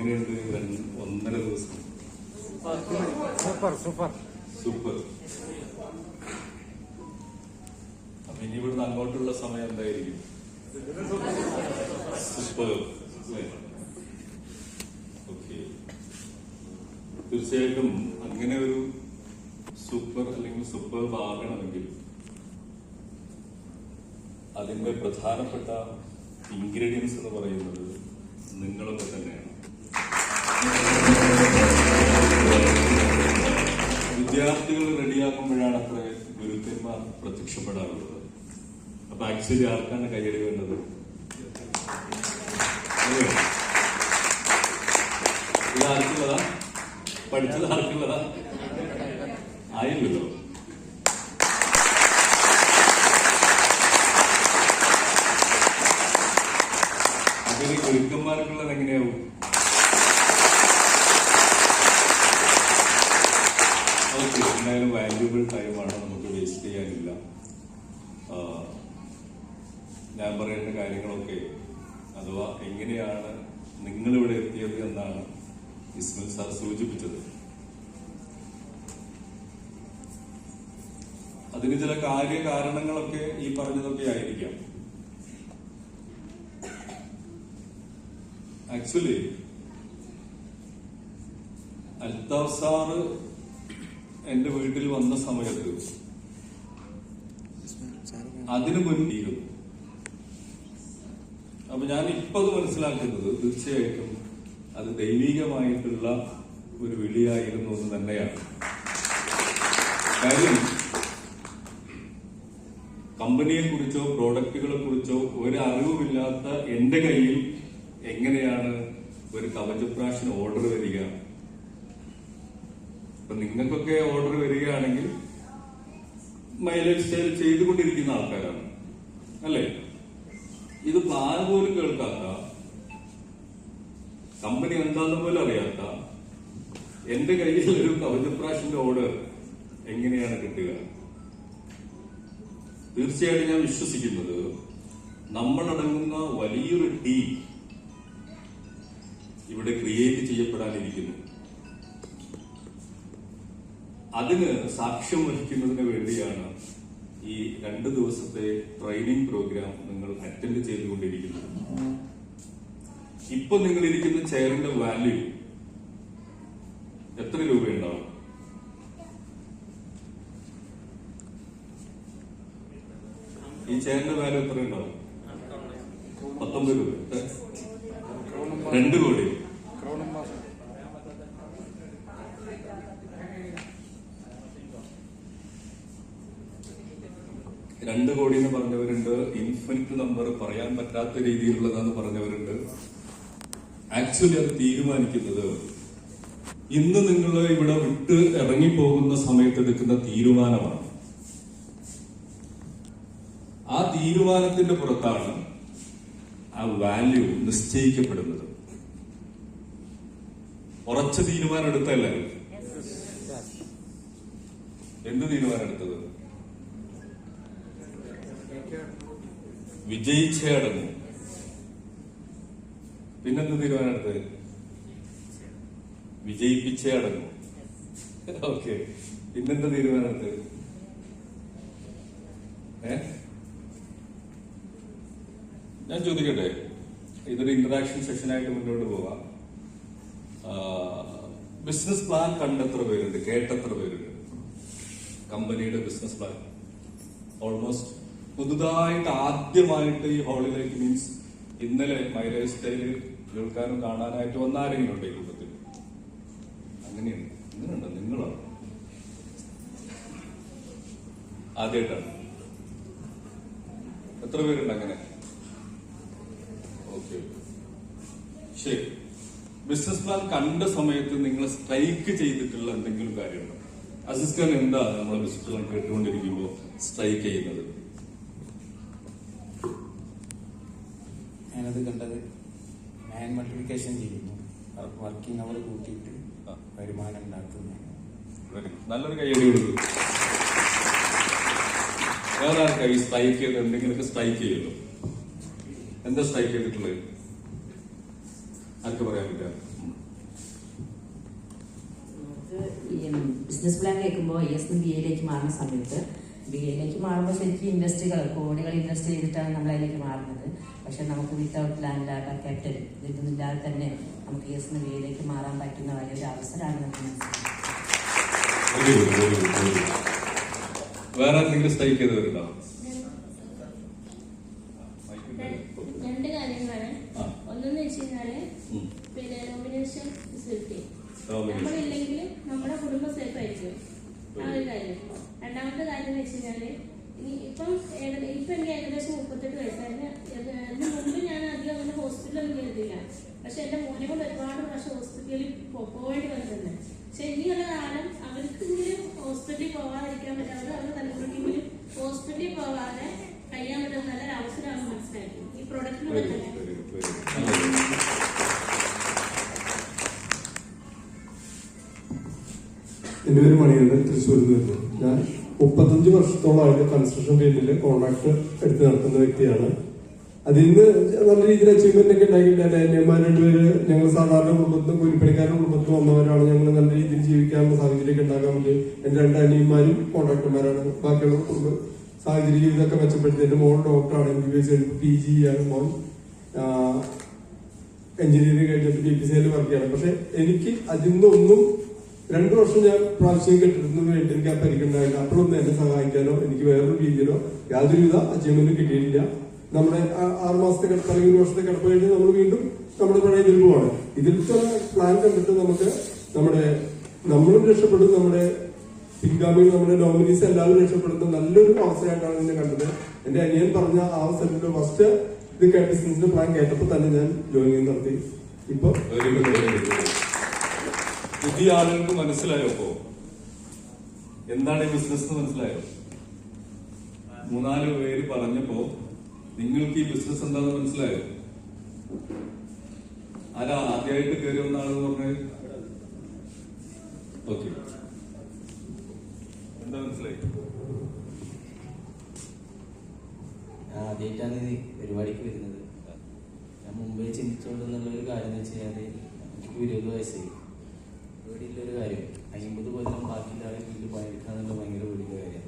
എങ്ങനെയുണ്ട് 1.5 ദിവസം? Super super super. അപ്പൊ ഇനി ഇവിടുന്ന് അങ്ങോട്ടുള്ള സമയം എന്തായിരിക്കും? സൂപ്പർ. ഓക്കെ, തീർച്ചയായിട്ടും അങ്ങനെ ഒരു സൂപ്പർ അല്ലെങ്കിൽ സൂപ്പർ ആകണമെങ്കിൽ അതിന്റെ പ്രധാനപ്പെട്ട ഇൻഗ്രീഡിയൻസ് എന്ന് പറയുന്നത് നിങ്ങളൊക്കെ തന്നെയാണ്. വിദ്യാർത്ഥികൾ റെഡിയാക്കുമ്പോഴാണ് അത്ര ഗുരുക്കന്മാർ പ്രത്യക്ഷപ്പെടാറുള്ളത്. അപ്പൊ ആക്ച്വലി ആർക്കാണ് കൈയടി വേണ്ടത്? ഇത് ആർക്കുള്ളതാ? പഠിച്ചത് ആർക്കുള്ളതാ? ആയില്ലല്ലോ. അതിന് ഗുരുക്കന്മാർക്കുള്ളത് എങ്ങനെയാവും? ഓക്കെ, എന്തായാലും വാല്യൂബിൾ ടൈമാണ്, നമുക്ക് വേസ്റ്റ് ചെയ്യാനില്ല. ഞാൻ പറയേണ്ട കാര്യങ്ങളൊക്കെ അഥവാ എങ്ങനെയാണ് നിങ്ങളിവിടെ എത്തിയത് എന്നാണ് ഇസ്മൽ സാർ സൂചിപ്പിച്ചത്. അതിന് ചില കാര്യകാരണങ്ങളൊക്കെ ഈ പറഞ്ഞതൊക്കെ ആയിരിക്കാം. ആക്ച്വലി അൽത്താഫ് സാറ് എന്റെ വീട്ടിൽ വന്ന സമയത്ത് അതിനു മുൻപ് അപ്പൊ ഞാൻ ഇപ്പൊ അത് മനസ്സിലാക്കുന്നത് തീർച്ചയായിട്ടും അത് ദൈവികമായിട്ടുള്ള ഒരു വിളിയായിരുന്നു എന്ന് തന്നെയാണ്. കാര്യം കമ്പനിയെ കുറിച്ചോ പ്രോഡക്റ്റുകളെ കുറിച്ചോ ഒരു അറിവുമില്ലാത്ത എന്റെ കയ്യിൽ എങ്ങനെയാണ് ഒരു കവചപ്രാശിന് ഓർഡർ വരിക? അപ്പൊ നിങ്ങൾക്കൊക്കെ ഓർഡർ വരികയാണെങ്കിൽ മൈലേജ് സ്റ്റൈൽ ചെയ്തുകൊണ്ടിരിക്കുന്ന ആൾക്കാരാണ് അല്ലേ? ഇത് പ്ലാൻ പോലും കേൾക്കാത്ത, കമ്പനി എന്താണെന്ന് പോലും അറിയാത്ത എന്റെ കയ്യിൽ ഒരു കവചപ്രാശിന്റെ ഓർഡർ എങ്ങനെയാണ് കിട്ടുക? തീർച്ചയായിട്ടും ഞാൻ വിശ്വസിക്കുന്നത് നമ്മളടങ്ങുന്ന വലിയൊരു ടീം ഇവിടെ ക്രിയേറ്റ് ചെയ്യപ്പെടാനിരിക്കുന്നു. അതിന് സാക്ഷ്യം വഹിക്കുന്നതിന് വേണ്ടിയാണ് ഈ 2 ദിവസത്തെ ട്രെയിനിങ് പ്രോഗ്രാം നിങ്ങൾ അറ്റൻഡ് ചെയ്തുകൊണ്ടിരിക്കുന്നത്. ഇപ്പൊ നിങ്ങൾ ഇരിക്കുന്ന ചെയറിന്റെ വാല്യൂ എത്ര രൂപയുണ്ടാവും? ഈ ചെയറിന്റെ വാല്യൂ എത്ര ഉണ്ടാവും? 19 രൂപ. 2 കോടി. 2 കോടി എന്ന് പറഞ്ഞവരുണ്ട്, ഇൻഫിനിറ്റ് നമ്പർ പറയാൻ പറ്റാത്ത രീതിയിലുള്ളതെന്ന് പറഞ്ഞവരുണ്ട്. ആക്ച്വലി അത് തീരുമാനിക്കുന്നത് ഇന്ന് നിങ്ങൾ ഇവിടെ വിട്ട് ഇറങ്ങിപ്പോകുന്ന സമയത്ത് എടുക്കുന്ന തീരുമാനമാണ്. ആ തീരുമാനത്തിന്റെ പുറത്താണ് ആ വാല്യൂ നിശ്ചയിക്കപ്പെടുന്നത്. ഉറച്ച തീരുമാനം എടുത്തല്ലേ? എന്ത് തീരുമാനം എടുത്തത്? വിജയിച്ചേ അടങ്ങും. പിന്നെന്ത് തീരുമാനം എടുത്തത്? വിജയിപ്പിച്ചേ അടങ്ങും. ഓക്കെ, പിന്നെന്ത് തീരുമാനം എടുത്തത്? ഞാൻ ചോദിക്കട്ടെ, ഇതൊരു ഇന്ററാക്ഷൻ സെഷനായിട്ട് മുന്നോട്ട് പോവാം. ബിസിനസ് പ്ലാൻ കണ്ടെത്ര പേരുണ്ട്? കേട്ടെത്ര പേരുണ്ട്? കമ്പനിയുടെ ബിസിനസ് പ്ലാൻ ഓൾമോസ്റ്റ് പുതുതായിട്ട് ആദ്യമായിട്ട് ഈ ഹാളിലേക്ക്, മീൻസ് ഇന്നലെ മൈലേജ് സ്റ്റൈല് കേൾക്കാനും കാണാനായിട്ട് വന്ന ആരെങ്കിലും ഉണ്ട് ഈ കൂട്ടത്തിൽ? അങ്ങനെയുണ്ട്. അങ്ങനെയുണ്ടോ? നിങ്ങളാണ് ആദ്യമായിട്ടാണ്. എത്ര പേരുണ്ട് അങ്ങനെ? ഓക്കെ, ശരി. ബിസിനസ് പ്ലാൻ കണ്ട സമയത്ത് നിങ്ങൾ സ്ട്രൈക്ക് ചെയ്തിട്ടുള്ള എന്തെങ്കിലും കാര്യമുണ്ടോ? അസിസ്റ്റന്റ് എന്താ നമ്മളെ ബിസിനസ് പ്ലാൻ കേട്ടുകൊണ്ടിരിക്കുമ്പോൾ സ്ട്രൈക്ക് ചെയ്യുന്നത്? ഞാനത് കണ്ടത് മാൻ മൾട്ടിപ്ലിക്കേഷൻ ചെയ്യുന്നു, വർക്കിംഗ് അവർ കൂട്ടിയിട്ട് വരുമാനം ഉണ്ടാക്കുന്നു. നല്ലൊരു കൈയടി കൊടുക്കും. വേറെ ആർക്കാ ഈ സ്ട്രൈക്ക് ചെയ്ത് എന്തെങ്കിലുമൊക്കെ സ്ട്രൈക്ക് ചെയ്യുള്ളൂ? എന്താ സ്ട്രൈക്ക് ചെയ്തിട്ടുള്ളത്? ആർക്ക് പറയാൻ പറ്റുക? ഈ ബിസിനസ് പ്ലാൻ കേൾക്കുമ്പോൾ ES ബി എയിലേക്ക് മാറുന്ന സമയത്ത് BA മാറുമ്പോൾ ശരിക്കും ഇൻഡസ്ട്രികൾ കോടികൾ ഇൻവെസ്റ്റ് ചെയ്തിട്ടാണ് നമ്മൾ അതിലേക്ക് മാറുന്നത്. പക്ഷെ നമുക്ക് വിത്തൗട്ട് ലാൻഡ് ലാബർ ക്യാപിറ്റൽ ഇതൊന്നും ഇല്ലാതെ തന്നെ നമുക്ക് ES BA മാറാൻ പറ്റുന്ന വലിയൊരു അവസരമാണ് നമുക്ക് മനസ്സിലാക്കുന്നത്. വേറെ എന്തെങ്കിലും സ്ട്രൈക്ക് ചെയ്ത് വരുന്നുണ്ടോ? രണ്ട് കാര്യങ്ങളാണ്. ഒന്നെന്ന് വെച്ച് കഴിഞ്ഞാല് പിന്നെ നോമിനേഷൻ ഫെസിലിറ്റി നമ്മളില്ലെങ്കിലും നമ്മുടെ കുടുംബം സേഫ് ആയിരിക്കും. ആ ഒരു കാര്യം. രണ്ടാമത്തെ കാര്യം എന്ന് വെച്ച് കഴിഞ്ഞാല് ഇപ്പം എനിക്ക് ഏകദേശം 38 വയസ്സായിരുന്നു. അതിന് മുമ്പ് ഞാൻ അധികം അങ്ങനെ ഹോസ്പിറ്റലൊന്നും കയറിയില്ല. പക്ഷെ എന്റെ മോനെ കൊണ്ട് ഒരുപാട് പ്രാവശ്യം ഹോസ്പിറ്റലിൽ പോകേണ്ടി വന്നിട്ടുണ്ട്. പക്ഷെ ഇനിയുള്ള കാലം അവർക്കെങ്കിലും ഹോസ്പിറ്റലിൽ പോകാതിരിക്കാൻ പറ്റാതെ അവരുടെ തലമുറയ്ക്കെങ്കിലും ഹോസ്പിറ്റലിൽ പോകാതെ കഴിയാൻ പറ്റുന്ന നല്ലൊരു അവസരമാണ് മനസ്സിലാക്കി ഈ പ്രൊഡക്റ്റിലൂടെ തന്നെ. എൻ്റെ പേര് മണികണ്ഠൻ, തൃശ്ശൂരിൽ നിന്ന് വരുന്നു. ഞാൻ 35 വർഷത്തോളമായിട്ട് കൺസ്ട്രക്ഷൻ ഫീൽഡിൽ കോൺട്രാക്ട് എടുത്ത് നടത്തുന്ന വ്യക്തിയാണ്. അതിൽ നിന്ന് നല്ല രീതിയിൽ അച്ചീവ്മെന്റ് ഒക്കെ ഉണ്ടാക്കിയിട്ടുണ്ട്. എൻ്റെ അമ്മ രണ്ടുപേര് ഞങ്ങൾ സാധാരണ കുടുംബത്തിൽ കൂലിപ്പണിക്കാരുടെ കുടുംബത്തിൽ വന്നവരാണ്. ഞങ്ങൾ നല്ല രീതിയിൽ ജീവിക്കാനുള്ള സാഹചര്യമൊക്കെ ഉണ്ടാക്കാൻ വേണ്ടി എൻ്റെ 2 അനിയന്മാരും കോൺട്രാക്ടർമാരാണ്. ബാക്കിയുള്ള കുടുംബ സാഹചര്യം ഇതൊക്കെ മെച്ചപ്പെടുത്തി. എൻ്റെ മോൾ ഡോക്ടറാണ്, MBBS PG ആണ് മോൻ. എഞ്ചിനീയറിംഗ് കഴിഞ്ഞിട്ട് BPCL വർക്ക് ചെയ്യണം. പക്ഷെ എനിക്ക് അതിൽ നിന്നൊന്നും 2 വർഷം ഞാൻ പ്രാവശ്യം കെട്ടിടത്തിന് വേണ്ടി എനിക്ക് ആ പരിഗണനയില്ല. അപ്പോഴൊന്നും എന്നെ സഹായിക്കാനോ എനിക്ക് വേറൊരു രീതിയിലോ യാതൊരുവിധ അച്ചീവ്മെന്റും കിട്ടിയിട്ടില്ല. നമ്മുടെ 6 മാസത്തെ കിടപ്പ് അല്ലെങ്കിൽ 1 വർഷത്തെ കിടപ്പ് കഴിഞ്ഞ് നമ്മൾ വീണ്ടും നമ്മുടെ പഴയ ഇതിൽ പോവാണ്. ഇതിലത്തെ പ്ലാൻ കണ്ടിട്ട് നമ്മളും രക്ഷപ്പെടും, നമ്മുടെ പിൻഗാമികൾ, നമ്മുടെ നോമിനീസ് എല്ലാവരും രക്ഷപ്പെടുന്ന നല്ലൊരു അവസരമായിട്ടാണ് എന്നെ കണ്ടത്. എന്റെ അനിയൻ പറഞ്ഞ ആ അവസരത്തിൽ ഫസ്റ്റ് ഇത് ബിസിനസിന്റെ പ്ലാൻ കേട്ടപ്പോൾ തന്നെ ഞാൻ ജോയിനിങ് നടത്തി. ഇപ്പൊ പുതിയ ആളുകൾക്ക് മനസ്സിലായോ? അപ്പോ എന്താണ് ഈ ബിസിനസ് മനസ്സിലായോ? 3-4 പേര് പറഞ്ഞപ്പോ നിങ്ങൾക്ക് ഈ ബിസിനസ് എന്താണെന്ന് മനസ്സിലായോ? ആരാ ആദ്യമായിട്ട് കയറി വന്ന ആളെന്ന് പറഞ്ഞത്? ഓക്കെ, എന്താ മനസ്സിലായി? ആദ്യമായിട്ടാണ് ഈ പരിപാടിക്ക് വരുന്നത്. ഞാൻ മുമ്പേ ചിന്തിച്ചുകൊണ്ടെന്നുള്ള ഒരു കാര്യം എന്ന് വെച്ച് കഴിഞ്ഞാൽ എനിക്ക് 20 വയസ്സായി. പേടിയുള്ളൊരു കാര്യം 50 കൊല്ലം ബാക്കിയുള്ള ആളെ വീട്ടിൽ പണിയെടുക്കാന്നുള്ള ഭയങ്കര പേടിയുള്ള കാര്യമാണ്.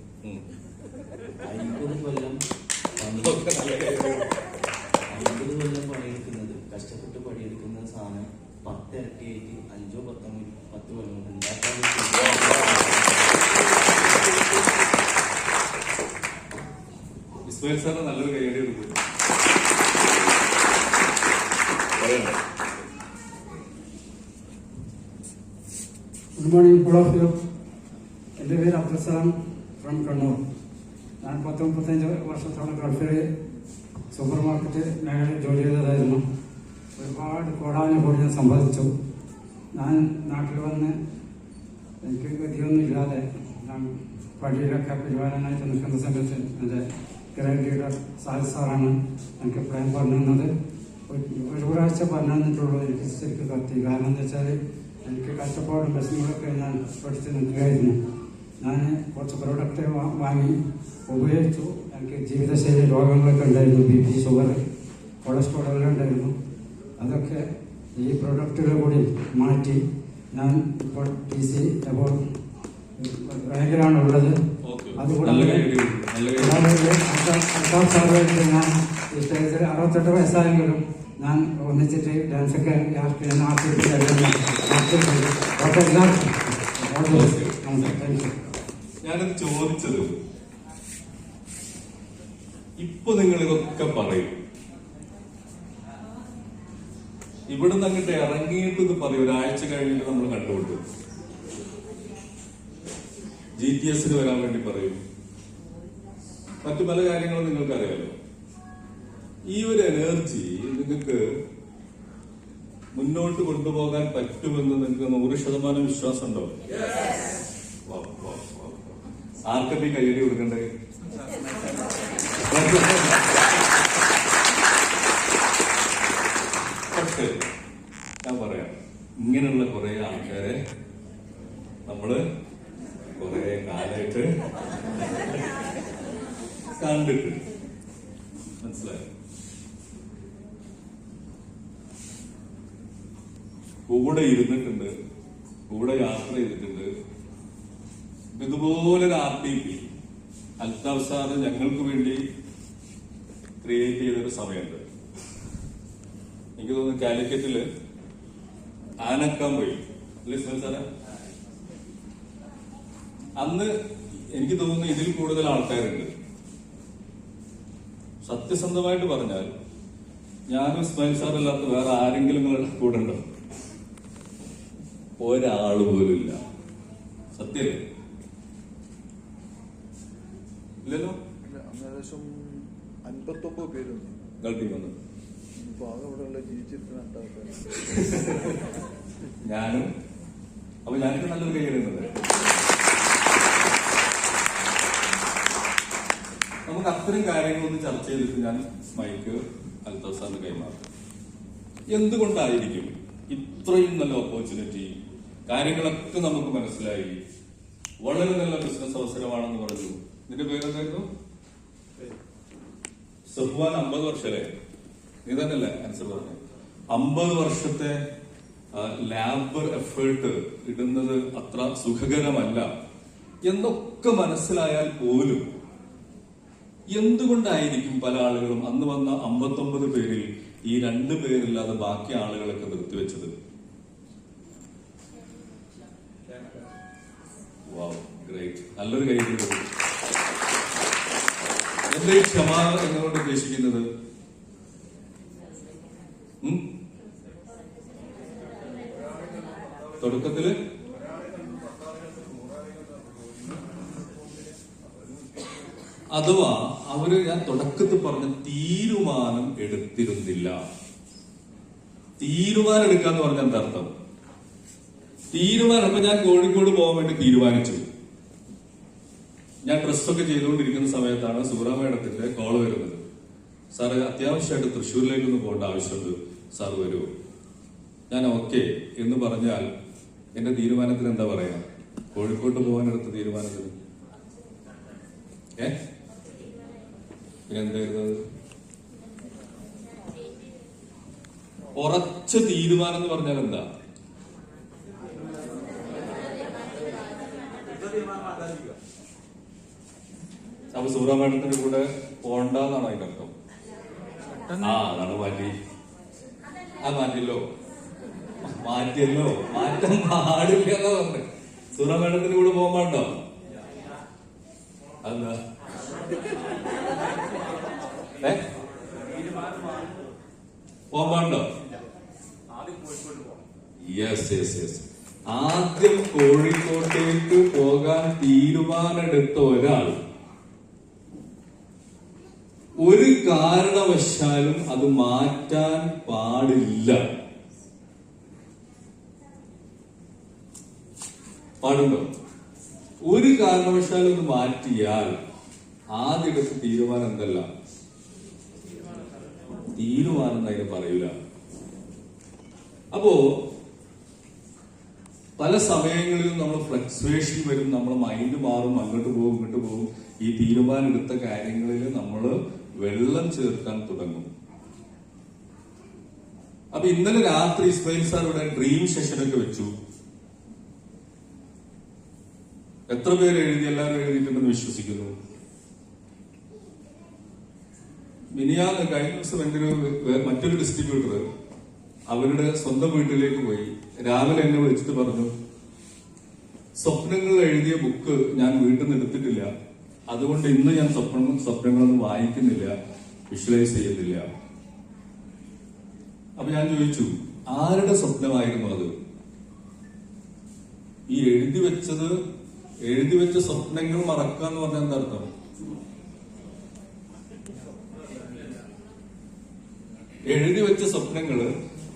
50 കൊല്ലം പണിയെടുക്കുന്നത്, കഷ്ടപ്പെട്ട് പണിയെടുക്കുന്ന സാധനം 10 ഇരട്ടിയായിട്ട് 5-10 കൊല്ലം കൊണ്ട് ഉണ്ടാക്കാൻ ഇസ്മായിൽ സാറിന് നല്ലൊരു കൈയടി കൊടുക്കും. Good morning all of you. എൻ്റെ പേര് അബ്ദുൽസലാം ഫ്രം കണ്ണൂർ. ഞാൻ 35 വർഷത്തോളം ഗൾഫിൽ സൂപ്പർ മാർക്കറ്റ് മേഖലയിൽ ജോലി ചെയ്തതായിരുന്നു. ഒരുപാട് കോടാനുകൂടി ഞാൻ സമ്പാദിച്ചു. ഞാൻ നാട്ടിൽ വന്ന് എനിക്ക് ഗതിയൊന്നും ഇല്ലാതെ ഞാൻ പള്ളിയിലൊക്കെ പരിപാലനായിട്ട് നിൽക്കുന്ന സമയത്ത് എൻ്റെ ഗ്രേഡ് ലീഡർ സാഹിദ് സാറാണ് എനിക്ക് പ്ലാൻ പറഞ്ഞു തന്നത്. ഒരു പ്രാവശ്യം പറഞ്ഞു തന്നിട്ടുള്ളൂ. എനിക്ക് ശരിക്കും കത്തി. കാരണം എന്താ വെച്ചാൽ എനിക്ക് കഷ്ടപ്പാടും വിഷമങ്ങളൊക്കെ ഞാൻ പഠിച്ച് നിൽക്കുകയായിരുന്നു. ഞാൻ കുറച്ച് പ്രോഡക്റ്റ് വാങ്ങി ഉപയോഗിച്ചു. എനിക്ക് ജീവിതശൈലി രോഗങ്ങളൊക്കെ ഉണ്ടായിരുന്നു. BP, ഷുഗർ, കൊളസ്ട്രോൾ എല്ലാം ഉണ്ടായിരുന്നു. അതൊക്കെ ഈ പ്രൊഡക്റ്റുകൾ കൂടി മാറ്റി ഞാൻ ഇപ്പോൾ TC അപ്പോൾ റാങ്കിലാണ് ഉള്ളത്. അതുകൂടാതെ സാറുമായിട്ട് ഞാൻ ഈ സ്റ്റേജിൽ 68 വയസ്സായെങ്കിലും ഞാൻ ഒന്നിച്ചിട്ട് ഡാൻസൊക്കെ ഞാനത് ചോദിച്ചത്, ഇപ്പൊ നിങ്ങൾ ഇതൊക്കെ പറയും, ഇവിടുന്ന് അങ്ങോട്ട് ഇറങ്ങിയിട്ട് ഇത് പറയും. ഒരാഴ്ച കഴിഞ്ഞിട്ട് നമ്മൾ കണ്ടുകൊണ്ട് GTS വരാൻ വേണ്ടി പറയും. മറ്റു പല കാര്യങ്ങളും നിങ്ങൾക്ക് അറിയാലോ. ഈ ഒരു എനർജി നിങ്ങൾക്ക് മുന്നോട്ട് കൊണ്ടുപോകാൻ പറ്റുമെന്ന് നിങ്ങൾക്ക് 100% വിശ്വാസം ഉണ്ടോ? ആർക്കൊക്കെ കയ്യടി കൊടുക്കണ്ടേ? പക്ഷേ ഞാൻ പറയാം, ഇങ്ങനെയുള്ള കുറെ ആൾക്കാരെ നമ്മള് കുറെ കാലമായിട്ട് കണ്ടിട്ട് മനസ്സിലായി. കൂടെ ഇരുന്നിട്ടുണ്ട്, കൂടെ യാത്ര ചെയ്തിട്ടുണ്ട്. ഇതുപോലൊരു RTP അൽത്താഫ് സാറ് ഞങ്ങൾക്ക് വേണ്ടി ക്രിയേറ്റ് ചെയ്തൊരു സമയമുണ്ട്. എനിക്ക് തോന്നുന്നു കാലിക്കറ്റില് ആനക്കാൻ പോയി അല്ലേ സാറേ? അന്ന് എനിക്ക് തോന്നുന്നു ഇതിൽ കൂടുതൽ ആൾക്കാരുണ്ട്. സത്യസന്ധമായിട്ട് പറഞ്ഞാൽ ഞാനും ഇസ്മായിൽ സാറല്ലാത്ത വേറെ ആരെങ്കിലും നിങ്ങളുടെ കൂടെ ഉണ്ടോ? ഒരാള് പോലും ഇല്ല. സത്യം ഇല്ലല്ലോ. ഏകദേശം 59 പേരുണ്ട് ഗൾഫിൽ വന്നത്. ഇപ്പൊ ആകെ ഇവിടെ ജീവിച്ചിരിക്കുന്ന ഞാനും. അപ്പൊ ഞാനൊക്കെ നല്ലൊരു കൈ വരുന്നത്. നമുക്ക് അത്തരം കാര്യങ്ങളൊന്നും ചർച്ച ചെയ്തിട്ട് ഞാൻ മൈക്ക് അൽത്താഫ് സാറിന് കൈമാറും. എന്തുകൊണ്ടായിരിക്കും ഇത്രയും നല്ല ഓപ്പർച്യൂണിറ്റി? കാര്യങ്ങളൊക്കെ നമുക്ക് മനസ്സിലായി, വളരെ നല്ല ബിസിനസ് അവസരമാണെന്ന് പറഞ്ഞു. നിന്റെ പേരെന്തായിരുന്നു? സഫ്വാൻ. 50 വർഷല്ലേ? നീ തന്നെയല്ലേ ആൻസർ പറഞ്ഞു? 50 വർഷത്തെ ലാബ് എഫേർട്ട് ഇടുന്നത് അത്ര സുഖകരമല്ല എന്നൊക്കെ മനസ്സിലായാൽ പോലും എന്തുകൊണ്ടായിരിക്കും പല ആളുകളും അന്ന് വന്ന 59 പേരിൽ ഈ 2 പേരില്ലാതെ ബാക്കി ആളുകളൊക്കെ നിർത്തിവെച്ചത്? വാവ്, ഗ്രേറ്റ്. നല്ലൊരു കൈ. എന്താ ഈ ക്ഷമ എന്നോട് ഉദ്ദേശിക്കുന്നത്? തുടക്കത്തില് അഥവാ അവര് ഞാൻ തുടക്കത്തിൽ പറഞ്ഞ തീരുമാനം എടുത്തിരുന്നില്ല. തീരുമാനം എടുക്കാന്ന് പറഞ്ഞ എന്താ അർത്ഥം? തീരുമാനം. ഇപ്പൊ ഞാൻ കോഴിക്കോട് പോകാൻ വേണ്ടി തീരുമാനിച്ചു. ഞാൻ ഡ്രസ്സൊക്കെ ചെയ്തുകൊണ്ടിരിക്കുന്ന സമയത്താണ് സൂറ മേഡത്തിന്റെ കോള് വരുന്നത്. സാറ് അത്യാവശ്യമായിട്ട് തൃശ്ശൂരിലേക്കൊന്ന് പോകേണ്ട ആവശ്യമുണ്ട്, സാർ വരുമോ? ഞാൻ ഓക്കെ എന്ന് പറഞ്ഞാൽ എന്റെ തീരുമാനത്തിന് എന്താ പറയാ? കോഴിക്കോട്ട് പോകാനെടുത്ത തീരുമാനത്തിന് പിന്നെന്തായിരുന്നു? ഉറച്ച തീരുമാനം എന്ന് പറഞ്ഞാൽ എന്താ? അപ്പൊ സൂറ മേഡത്തിന്റെ കൂടെ പോണ്ടെന്നാണ് അതിന്റെ അർത്ഥം. അതാണ് മാറ്റി. മാറ്റിയല്ലോ. മാറ്റം പാടില്ല എന്നാ പറഞ്ഞത്. സൂറ മേഡത്തിന്റെ കൂടെ പോകാൻ പാടോ? അതെന്താ? പോകാൻ പാടോ? യെസ്. ആദ്യം കോഴിക്കോട്ടേക്ക് പോകാൻ തീരുമാനമെടുത്ത ഒരാൾ ഒരു കാരണവശാലും അത് മാറ്റാൻ പാടില്ല. പാടുണ്ടോ? ഒരു കാരണവശാലും അത് മാറ്റിയാൽ ആദ്യം എടുത്ത തീരുമാനം എന്തല്ല? തീരുമാനം അതിനെ പറയൂല. അപ്പോ പല സമയങ്ങളിലും നമ്മൾ ഫ്ലക്ച്വേഷൻ വരും, നമ്മുടെ മൈൻഡ് മാറും, അങ്ങോട്ട് പോകും ഇങ്ങോട്ട് പോകും. ഈ തീരുമാനം എടുത്ത കാര്യങ്ങളിൽ നമ്മൾ വെള്ളം ചേർക്കാൻ തുടങ്ങും. അപ്പൊ ഇന്നലെ രാത്രി ഇസ്മായിൽ സാർ ഇവിടെ ഡ്രീം സെഷനൊക്കെ വെച്ചു. എത്ര പേര് എഴുതി? എല്ലാവരും എഴുതിയിട്ടുണ്ടെന്ന് വിശ്വസിക്കുന്നു. മിനിയാന്ന് കഴിഞ്ഞ ദിവസം എന്റെ മറ്റൊരു ഡിസ്ട്രിബ്യൂട്ടർ അവരുടെ സ്വന്തം വീട്ടിലേക്ക് പോയി. രാവിലെ എന്നെ വിളിച്ചിട്ട് പറഞ്ഞു, സ്വപ്നങ്ങൾ എഴുതിയ ബുക്ക് ഞാൻ വീട്ടിൽ നിന്ന് എടുത്തിട്ടില്ല, അതുകൊണ്ട് ഇന്ന് ഞാൻ സ്വപ്നങ്ങളൊന്നും വായിക്കുന്നില്ല, വിഷ്വലൈസ് ചെയ്യുന്നില്ല. അപ്പൊ ഞാൻ ചോദിച്ചു, ആരുടെ സ്വപ്നമായിരുന്നു അത്? ഈ എഴുതി വെച്ച സ്വപ്നങ്ങൾ മറക്കാന്ന് പറഞ്ഞാൽ എന്താ അർത്ഥം? എഴുതി വെച്ച സ്വപ്നങ്ങള്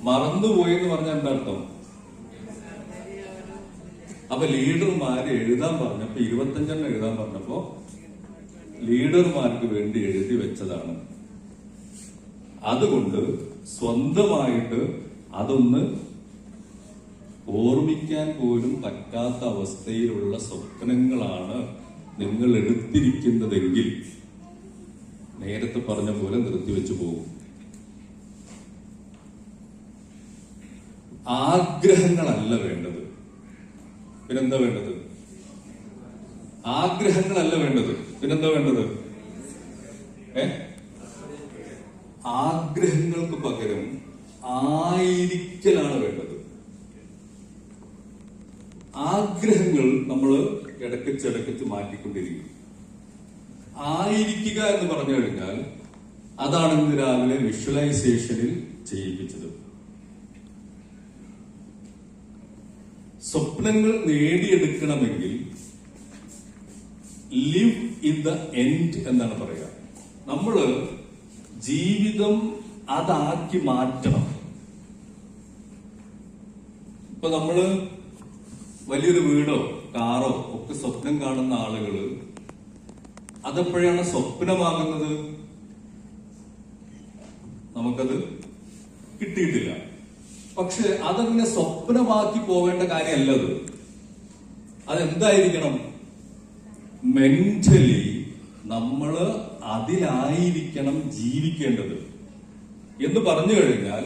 മറന്നുപോയി എന്ന് പറഞ്ഞാൽ എന്താ അർത്ഥം? അപ്പൊ ലീഡർമാര് എഴുതാൻ പറഞ്ഞപ്പോ 25 എഴുതാൻ പറഞ്ഞപ്പോ ലീഡർമാർക്ക് വേണ്ടി എഴുതി വെച്ചതാണ്. അതുകൊണ്ട് സ്വന്തമായിട്ട് അതൊന്ന് ഓർമ്മിക്കാൻ പോലും പറ്റാത്ത അവസ്ഥയിലുള്ള സ്വപ്നങ്ങളാണ് നിങ്ങൾ എടുത്തിരിക്കുന്നതെങ്കിൽ നേരത്തെ പറഞ്ഞ പോലെ നിർത്തിവെച്ചു പോകും. ആഗ്രഹങ്ങളല്ല വേണ്ടത്. പിന്നെന്താ വേണ്ടത്? ആഗ്രഹങ്ങളല്ല വേണ്ടത്. പിന്നെന്താ വേണ്ടത്? ആഗ്രഹങ്ങൾക്ക് പകരം ആയിരിക്കലാണ് വേണ്ടത്. ആഗ്രഹങ്ങൾ നമ്മൾ ഇടയ്ക്കിടയ്ക്ക് മാറ്റിക്കൊണ്ടിരിക്കും. ആയിരിക്കുക എന്ന് പറഞ്ഞു കഴിഞ്ഞാൽ അതാണ് ഇന്ന് രാവിലെ വിഷ്വലൈസേഷനിൽ ചെയ്യിപ്പിച്ചത്. സ്വപ്നങ്ങൾ നേടിയെടുക്കണമെങ്കിൽ ലിവ് ഇൻ ദ എൻഡ് എന്നാണ് പറയുക. നമ്മള് ജീവിതം അതാക്കി മാറ്റണം. ഇപ്പൊ നമ്മള് വലിയൊരു വീടോ കാറോ ഒക്കെ സ്വപ്നം കാണുന്ന ആളുകള് അതെപ്പോഴാണ് സ്വപ്നമാകുന്നത്? നമുക്കത് കിട്ടിയിട്ടില്ല. പക്ഷെ അതങ്ങനെ സ്വപ്നമാക്കി പോവേണ്ട കാര്യമല്ലത്. അതെന്തായിരിക്കണം? മെന്റലി നമ്മള് അതിലായിരിക്കണം ജീവിക്കേണ്ടത്. എന്ന് പറഞ്ഞു കഴിഞ്ഞാൽ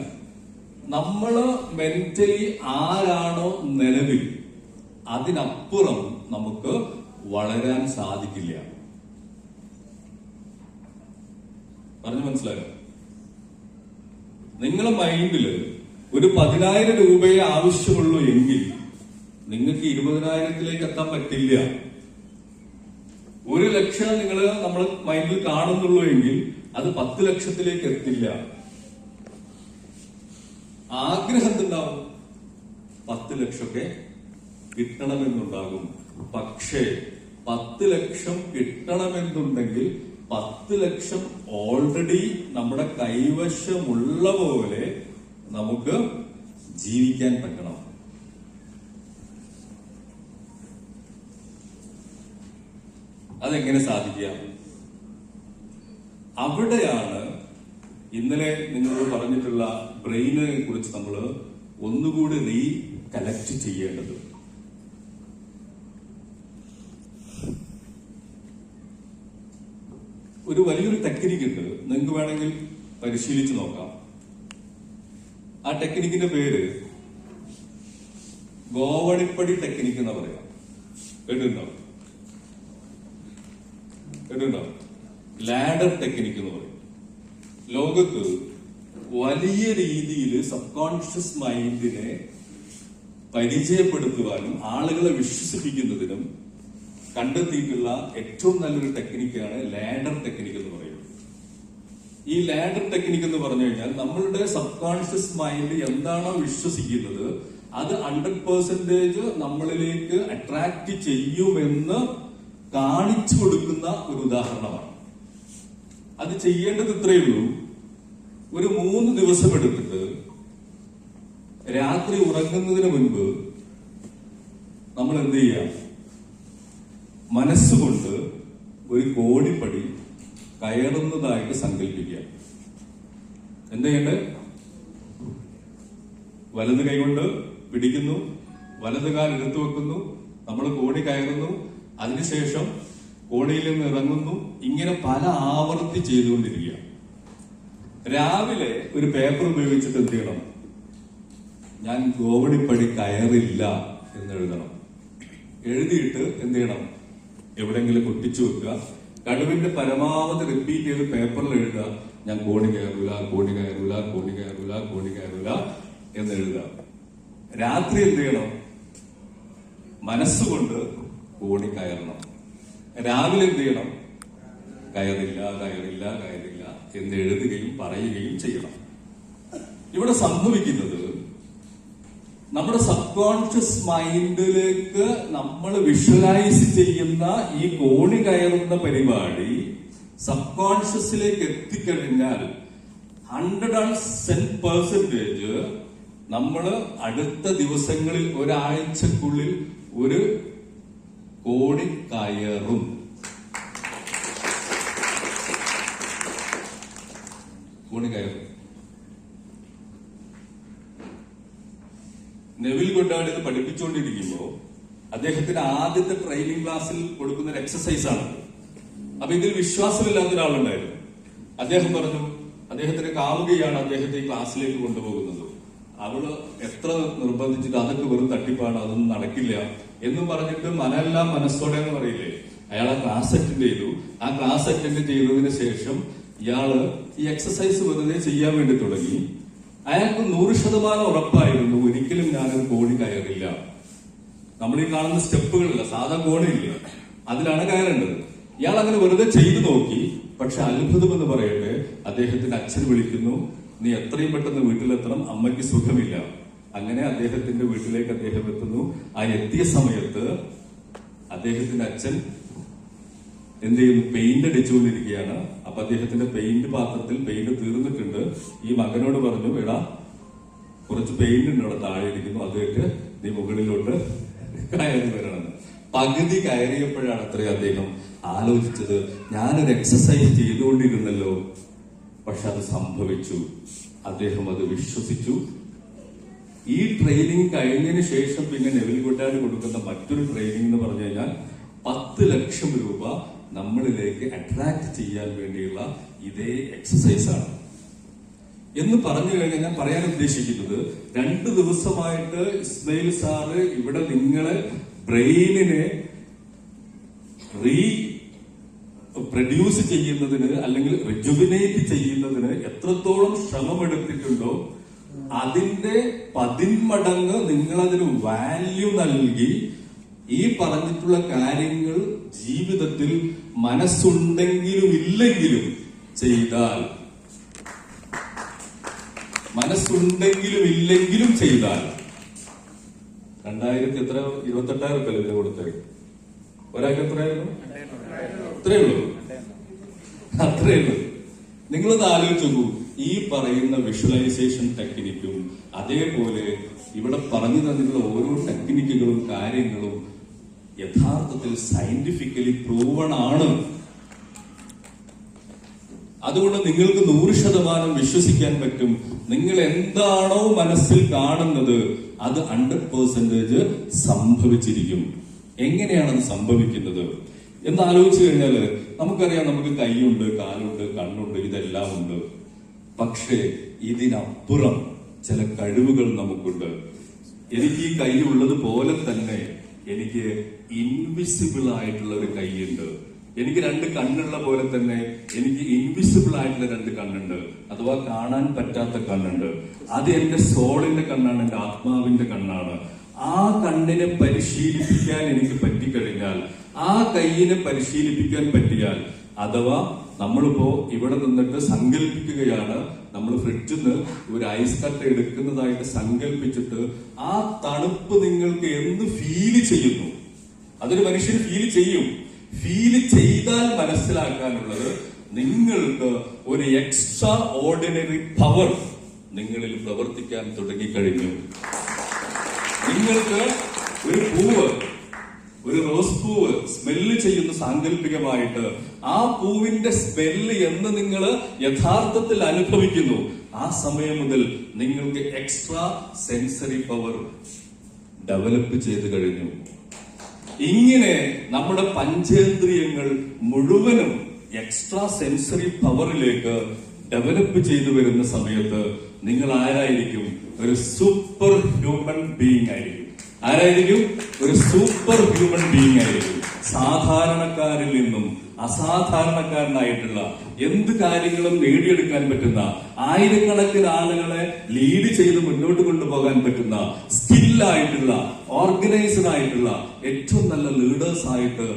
നമ്മള് മെന്റലി ആരാണോ നിലവിൽ, അതിനപ്പുറം നമുക്ക് വളരാൻ സാധിക്കില്ല. പറഞ്ഞു മനസ്സിലായോ? നിങ്ങളെ മൈൻഡില് ഒരു 10,000 രൂപയെ ആവശ്യമുള്ളൂ എങ്കിൽ നിങ്ങൾക്ക് 20,000-ലേക്ക് എത്താൻ പറ്റില്ല. 1 ലക്ഷം നിങ്ങൾ നമ്മൾ മൈൻഡിൽ കാണുന്നുള്ളൂ എങ്കിൽ അത് 10 ലക്ഷത്തിലേക്ക് എത്തില്ല. ആഗ്രഹം എന്തുണ്ടാവും? 10 ലക്ഷമൊക്കെ കിട്ടണമെന്നുണ്ടാകും. പക്ഷേ 10 ലക്ഷം കിട്ടണമെന്നുണ്ടെങ്കിൽ 10 ലക്ഷം ഓൾറെഡി നമ്മുടെ കൈവശമുള്ള പോലെ നമുക്ക് ജീവിക്കാൻ പറ്റണം. അതെങ്ങനെ സാധിക്കാം? അവിടെയാണ് ഇന്നലെ നിങ്ങളോട് പറഞ്ഞിട്ടുള്ള ബ്രെയിനിനെ കുറിച്ച് നമ്മൾ ഒന്നുകൂടി റീകലക്ട് ചെയ്യേണ്ടത്. ഒരു വലിയൊരു ടെക്നിക്ക് ഉണ്ട്, നിങ്ങൾക്ക് വേണമെങ്കിൽ പരിശീലിച്ചു നോക്കാം. ആ ടെക്നിക്കിന്റെ പേര് ഗോവണിപ്പടി ടെക്നിക്ക് എന്ന് പറയാം. കേട്ടിട്ടുണ്ടോ? ലാഡർ ടെക്നിക്ക് എന്ന് പറയും. ലോകത്ത് വലിയ രീതിയിൽ സബ് കോൺഷ്യസ് മൈൻഡിനെ പരിചയപ്പെടുത്തുവാനും ആളുകളെ വിശ്വസിപ്പിക്കുന്നതിനും കണ്ടെത്തിയിട്ടുള്ള ഏറ്റവും നല്ലൊരു ടെക്നിക്കാണ് ലാഡർ ടെക്നിക്ക് എന്ന് പറയുന്നത്. ഈ ലാഡർ ടെക്നിക്ക് എന്ന് പറഞ്ഞു കഴിഞ്ഞാൽ നമ്മളുടെ സബ് കോൺഷ്യസ് മൈൻഡ് എന്താണോ വിശ്വസിക്കുന്നത് അത് 100% നമ്മളിലേക്ക് അട്രാക്ട് ചെയ്യുമെന്ന് കാണിച്ചു കൊടുക്കുന്ന ഒരു ഉദാഹരണമാണ്. അത് ചെയ്യേണ്ടത് ഇത്രയേ ഉള്ളൂ. ഒരു 3 ദിവസം എടുത്തിട്ട് രാത്രി ഉറങ്ങുന്നതിന് മുൻപ് നമ്മൾ എന്ത് ചെയ്യാം? മനസ്സുകൊണ്ട് ഒരു കോടിപ്പടി കയറുന്നതായിട്ട് സങ്കല്പിക്കുക. എന്ത് ചെയ്യണ്ടേ? വലത് കൈകൊണ്ട് പിടിക്കുന്നു, വലത് കാൽ എടുത്തു വെക്കുന്നു, നമ്മൾ കോടി കയറുന്നു, അതിനുശേഷം കോടിയിൽ നിന്ന് ഇറങ്ങുന്നു. ഇങ്ങനെ പല ആവർത്തി ചെയ്തുകൊണ്ടിരിക്കുക. രാവിലെ ഒരു പേപ്പർ ഉപയോഗിച്ചിട്ട് എന്ത് ചെയ്യണം? ഞാൻ കോവണിപ്പടി കയറില്ല എന്ന് എഴുതണം. എഴുതിയിട്ട് എന്ത് ചെയ്യണം? എവിടെങ്കിലും ഒട്ടിച്ചു വെക്കുക. കഴിവിന്റെ പരമാവധി റിപ്പീറ്റ് ചെയ്ത് പേപ്പറിൽ എഴുതുക. ഞാൻ കോണി കയറൂല, കോണി കയറൂല, കോണി കയറൂല, കോണി കയറൂല എന്ന് എഴുതുക. രാത്രി എന്ത് ചെയ്യണം? മനസ്സുകൊണ്ട് കോണി കയറണം. രാവിലെ എന്ത് ചെയ്യണം? കയറില്ല, കയറില്ല, കയറില്ല എന്ന് എഴുതുകയും പറയുകയും ചെയ്യണം. ഇവിടെ സംഭവിക്കുന്നത് നമ്മുടെ സബ് കോൺഷ്യസ് മൈൻഡിലേക്ക് നമ്മൾ വിഷ്വലൈസ് ചെയ്യുന്ന ഈ കോണി കയറുന്ന പരിപാടി സബ് കോൺഷ്യസിലേക്ക് എത്തിക്കഴിഞ്ഞാൽ 110% നമ്മൾ അടുത്ത ദിവസങ്ങളിൽ ഒരാഴ്ചക്കുള്ളിൽ ഒരു കോടി കയറും. കോണി കയറും. നെവിൽ ഗൊഡാർഡ് ഇത് പഠിപ്പിച്ചുകൊണ്ടിരിക്കുമ്പോൾ അദ്ദേഹത്തിന്റെ ആദ്യത്തെ ട്രെയിനിങ് ക്ലാസ്സിൽ കൊടുക്കുന്ന ഒരു എക്സസൈസ് ആണ്. അപ്പൊ ഇതിൽ വിശ്വാസമില്ലാത്ത ഒരാളുണ്ടായിരുന്നു. അദ്ദേഹം പറഞ്ഞു, അദ്ദേഹത്തിന് കാവുകയാണ് അദ്ദേഹത്തെ ഈ ക്ലാസ്സിലേക്ക് കൊണ്ടുപോകുന്നത്. അവള് എത്ര നിർബന്ധിച്ചിട്ട് അതൊക്കെ വെറും തട്ടിപ്പാണ്, അതൊന്നും നടക്കില്ല എന്നും പറഞ്ഞിട്ട് മനമെല്ലാം മനസ്സോടെ എന്ന് പറയില്ലേ, അയാൾ ആ ക്ലാസ് അറ്റൻഡ് ചെയ്തു. ആ ക്ലാസ് അറ്റൻഡ് ചെയ്തതിന് ശേഷം ഇയാള് ഈ എക്സസൈസ് വെറുതെ ചെയ്യാൻ വേണ്ടി തുടങ്ങി. അയാൾക്ക് 100% ഉറപ്പായിരുന്നു ഒരിക്കലും ഞാനൊരു കോണി കയറില്ല. നമ്മൾ ഈ കാണുന്ന സ്റ്റെപ്പുകളില്ല, സാധാ കോണിയില്ല, അതിലാണ് കയറേണ്ടത്. ഇയാൾ അങ്ങനെ വെറുതെ ചെയ്തു നോക്കി. പക്ഷെ അത്ഭുതം എന്ന് പറയട്ടെ, അദ്ദേഹത്തിന്റെ അച്ഛൻ വിളിക്കുന്നു, നീ എത്രയും പെട്ടെന്ന് വീട്ടിലെത്തണം, അമ്മയ്ക്ക് സുഖമില്ല. അങ്ങനെ അദ്ദേഹത്തിന്റെ വീട്ടിലേക്ക് അദ്ദേഹം എത്തുന്നു. ആ എത്തിയ സമയത്ത് അദ്ദേഹത്തിന്റെ അച്ഛൻ എന്ത് ചെയ്യുന്നു, പെയിന്റ് അടിച്ചുകൊണ്ടിരിക്കുകയാണ്. അപ്പൊ അദ്ദേഹത്തിന്റെ പെയിന്റ് പാത്രത്തിൽ പെയിന്റ് തീർന്നിട്ടുണ്ട്. ഈ മകനോട് പറഞ്ഞു, എടാ കുറച്ച് പെയിന്റ് ഉണ്ട് അവിടെ താഴെ ഇരിക്കുന്നു, അതായിട്ട് നീ മുകളിലോട്ട് കയറി വരണമെന്ന്. പകുതി കയറിയപ്പോഴാണ് അത്രയും അദ്ദേഹം ആലോചിച്ചത്, ഞാനൊരു എക്സസൈസ് ചെയ്തുകൊണ്ടിരുന്നല്ലോ, പക്ഷെ അത് സംഭവിച്ചു. അദ്ദേഹം അത് വിശ്വസിച്ചു. ഈ ട്രെയിനിങ് കഴിഞ്ഞതിന് ശേഷം പിന്നെ നെവിൽ ഗുഡാഡ് കൊടുക്കുന്ന മറ്റൊരു ട്രെയിനിങ് എന്ന് പറഞ്ഞു കഴിഞ്ഞാൽ 10 ലക്ഷം രൂപ നമ്മളിലേക്ക് അട്രാക്ട് ചെയ്യാൻ വേണ്ടിയുള്ള ഇതേ എക്സസൈസ് ആണ് എന്ന് പറഞ്ഞു കഴിഞ്ഞാൽ ഞാൻ പറയാൻ ഉദ്ദേശിക്കുന്നത്, 2 ദിവസമായിട്ട് ഇസ്മയിൽ സാറ് ഇവിടെ നിങ്ങളെ ബ്രെയിനിനെ പ്രൊഡ്യൂസ് ചെയ്യുന്നതിന് അല്ലെങ്കിൽ റിജുവിനേറ്റ് ചെയ്യുന്നതിന് എത്രത്തോളം ശ്രമമെടുത്തിട്ടുണ്ടോ അതിന്റെ 10 മടങ്ങ് നിങ്ങളതിന് വാല്യൂ നൽകി ഈ പറഞ്ഞിട്ടുള്ള കാര്യങ്ങൾ ജീവിതത്തിൽ മനസ്സുണ്ടെങ്കിലും ഇല്ലെങ്കിലും ചെയ്താൽ, മനസ്സുണ്ടെങ്കിലും ഇല്ലെങ്കിലും ചെയ്താൽ 28,000 രൂപ കൊടുത്തേ. ഒരാൾക്ക് എത്രയായിരുന്നു? അത്രേ ഉള്ളൂ. നിങ്ങളത് ആലോചിച്ചു നോക്കൂ. ഈ പറയുന്ന വിഷ്വലൈസേഷൻ ടെക്നിക്കും അതേപോലെ ഇവിടെ പറഞ്ഞു തന്നിട്ടുള്ള ഓരോ ടെക്നിക്കുകളും കാര്യങ്ങളും യഥാർത്ഥത്തിൽ സയന്റിഫിക്കലി പ്രൂവൺ ആണ്. അതുകൊണ്ട് നിങ്ങൾക്ക് 100% വിശ്വസിക്കാൻ പറ്റും. നിങ്ങൾ എന്താണോ മനസ്സിൽ കാണുന്നത് അത് 100% സംഭവിച്ചിരിക്കും. എങ്ങനെയാണത് സംഭവിക്കുന്നത് എന്ന് ആലോചിച്ചു കഴിഞ്ഞാൽ നമുക്കറിയാം, നമുക്ക് കൈയുണ്ട്, കാലുണ്ട്, കണ്ണുണ്ട്, ഇതെല്ലാം ഉണ്ട്. പക്ഷേ ഇതിനപ്പുറം ചില കഴിവുകൾ നമുക്കുണ്ട്. എനിക്ക് ഈ കൈ ഉള്ളത് പോലെ തന്നെ എനിക്ക് ഇൻവിസിബിൾ ആയിട്ടുള്ള ഒരു കൈയുണ്ട്. എനിക്ക് 2 കണ്ണുള്ള പോലെ തന്നെ എനിക്ക് ഇൻവിസിബിൾ ആയിട്ടുള്ള 2 കണ്ണുണ്ട്, അഥവാ കാണാൻ പറ്റാത്ത കണ്ണുണ്ട്. അത് എന്റെ സോളിന്റെ കണ്ണാണ്, എന്റെ ആത്മാവിന്റെ കണ്ണാണ്. ആ കണ്ണിനെ പരിശീലിപ്പിക്കാൻ എനിക്ക് പറ്റിക്കഴിഞ്ഞാൽ, ആ കൈയിനെ പരിശീലിപ്പിക്കാൻ പറ്റിയാൽ, അഥവാ നമ്മളിപ്പോ ഇവിടെ നിന്നിട്ട് സങ്കല്പിക്കുകയാണ്, നമ്മൾ ഫ്രിഡ്ജിൽ നിന്ന് ഒരു ഐസ് കട്ട എടുക്കുന്നതായിട്ട് സങ്കല്പിച്ചിട്ട് ആ തണുപ്പ് നിങ്ങൾക്ക് എന്ത് ഫീൽ ചെയ്യുന്നു, അതൊരു മനുഷ്യൻ ഫീൽ ചെയ്യും. ഫീൽ ചെയ്താൽ മനസ്സിലാക്കാനുള്ളത്, നിങ്ങൾക്ക് ഒരു എക്സ്ട്രാ ഓർഡിനറി പവർ നിങ്ങളിൽ പ്രവർത്തിക്കാൻ തുടങ്ങിക്കഴിഞ്ഞു. നിങ്ങൾക്ക് ഒരു പൂവ്, ഒരു റോസ് പൂവ് സ്മെല്ല് ചെയ്യുന്ന സാങ്കല്പികമായിട്ട് ആ പൂവിന്റെ സ്മെല്ല് എന്ന് നിങ്ങൾ യഥാർത്ഥത്തിൽ അനുഭവിക്കുന്നു. ആ സമയം മുതൽ നിങ്ങൾക്ക് എക്സ്ട്രാ സെൻസറി പവർ ഡെവലപ്പ് ചെയ്ത് കഴിഞ്ഞു. ഇങ്ങനെ നമ്മുടെ പഞ്ചേന്ദ്രിയങ്ങൾ മുഴുവനും എക്സ്ട്രാ സെൻസറി പവറിലേക്ക് ഡെവലപ്പ് ചെയ്തു വരുന്ന സമയത്ത് നിങ്ങൾ ആരായിരിക്കും? ഒരു സൂപ്പർ ഹ്യൂമൻ ബീയിങ് ആയിരിക്കും. ആരായിരിക്കും? ഒരു സൂപ്പർ ഹ്യൂമൻ ബീയിങ് ആയിരിക്കും. സാധാരണക്കാരിൽ നിന്നും അസാധാരണക്കാരനായിട്ടുള്ള എന്ത് കാര്യങ്ങളും നേടിയെടുക്കാൻ പറ്റുന്ന, ആയിരക്കണക്കിന് ആളുകളെ ലീഡ് ചെയ്ത് മുന്നോട്ട് കൊണ്ടുപോകാൻ പറ്റുന്ന, സ്കില്ലായിട്ടുള്ള, ഓർഗനൈസ്ഡ് ആയിട്ടുള്ള ഏറ്റവും നല്ല ലീഡേഴ്സ് ആയിട്ട്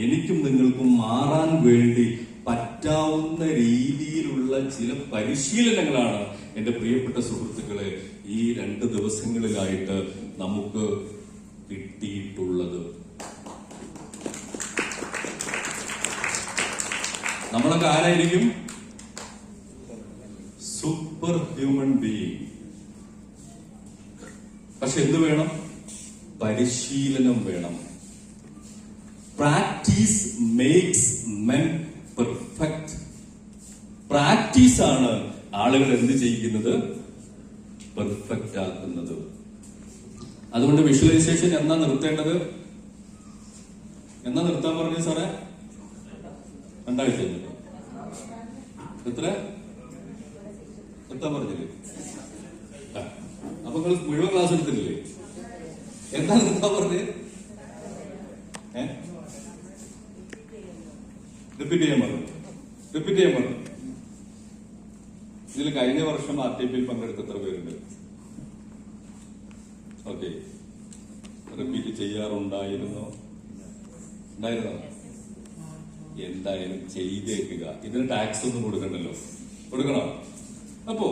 എനിക്കും നിങ്ങൾക്കും മാറാൻ വേണ്ടി പറ്റാവുന്ന രീതിയിലുള്ള ചില പരിശീലനങ്ങളാണ് എന്റെ പ്രിയപ്പെട്ട സുഹൃത്തുക്കളെ ഈ 2 ദിവസങ്ങളിലായിട്ട് നമുക്ക് കിട്ടിയിട്ടുള്ളത്. നമ്മളൊക്കെ ആരായിരിക്കും? Super human being. പക്ഷെ എന്ത് വേണം? പരിശീലനം വേണം. Practice makes men perfect. Practice ആണ് ആളുകൾ എന്ത് ചെയ്യുന്നത്? പെർഫെക്റ്റ് ആക്കുന്നത്. അതുകൊണ്ട് വിഷ്വലൈസേഷൻ എന്നാ നിർത്തേണ്ടത്? എന്നാ നിർത്താൻ പറഞ്ഞു സാറേ? 2 ആഴ്ച എത്ര നിർത്താൻ പറഞ്ഞില്ലേ? അപ്പൊ അപ്പൊ നിങ്ങൾ മുഴുവൻ ക്ലാസ് എടുത്തിട്ടില്ലേ? എന്താണ് എന്താ പറഞ്ഞത്? റിപ്പീറ്റ് ചെയ്യാൻ പറഞ്ഞു. ഇതിൽ കഴിഞ്ഞ വർഷം RTPയിൽ പങ്കെടുത്ത എത്ര പേരുണ്ട്? ഓക്കെ, റിപ്പീറ്റ് ചെയ്യാറുണ്ടായിരുന്നോ? എന്തായാലും ചെയ്തേക്കുക. ഇതിന് ടാക്സ് ഒന്നും കൊടുക്കണ്ടല്ലോ, കൊടുക്കണം. അപ്പോ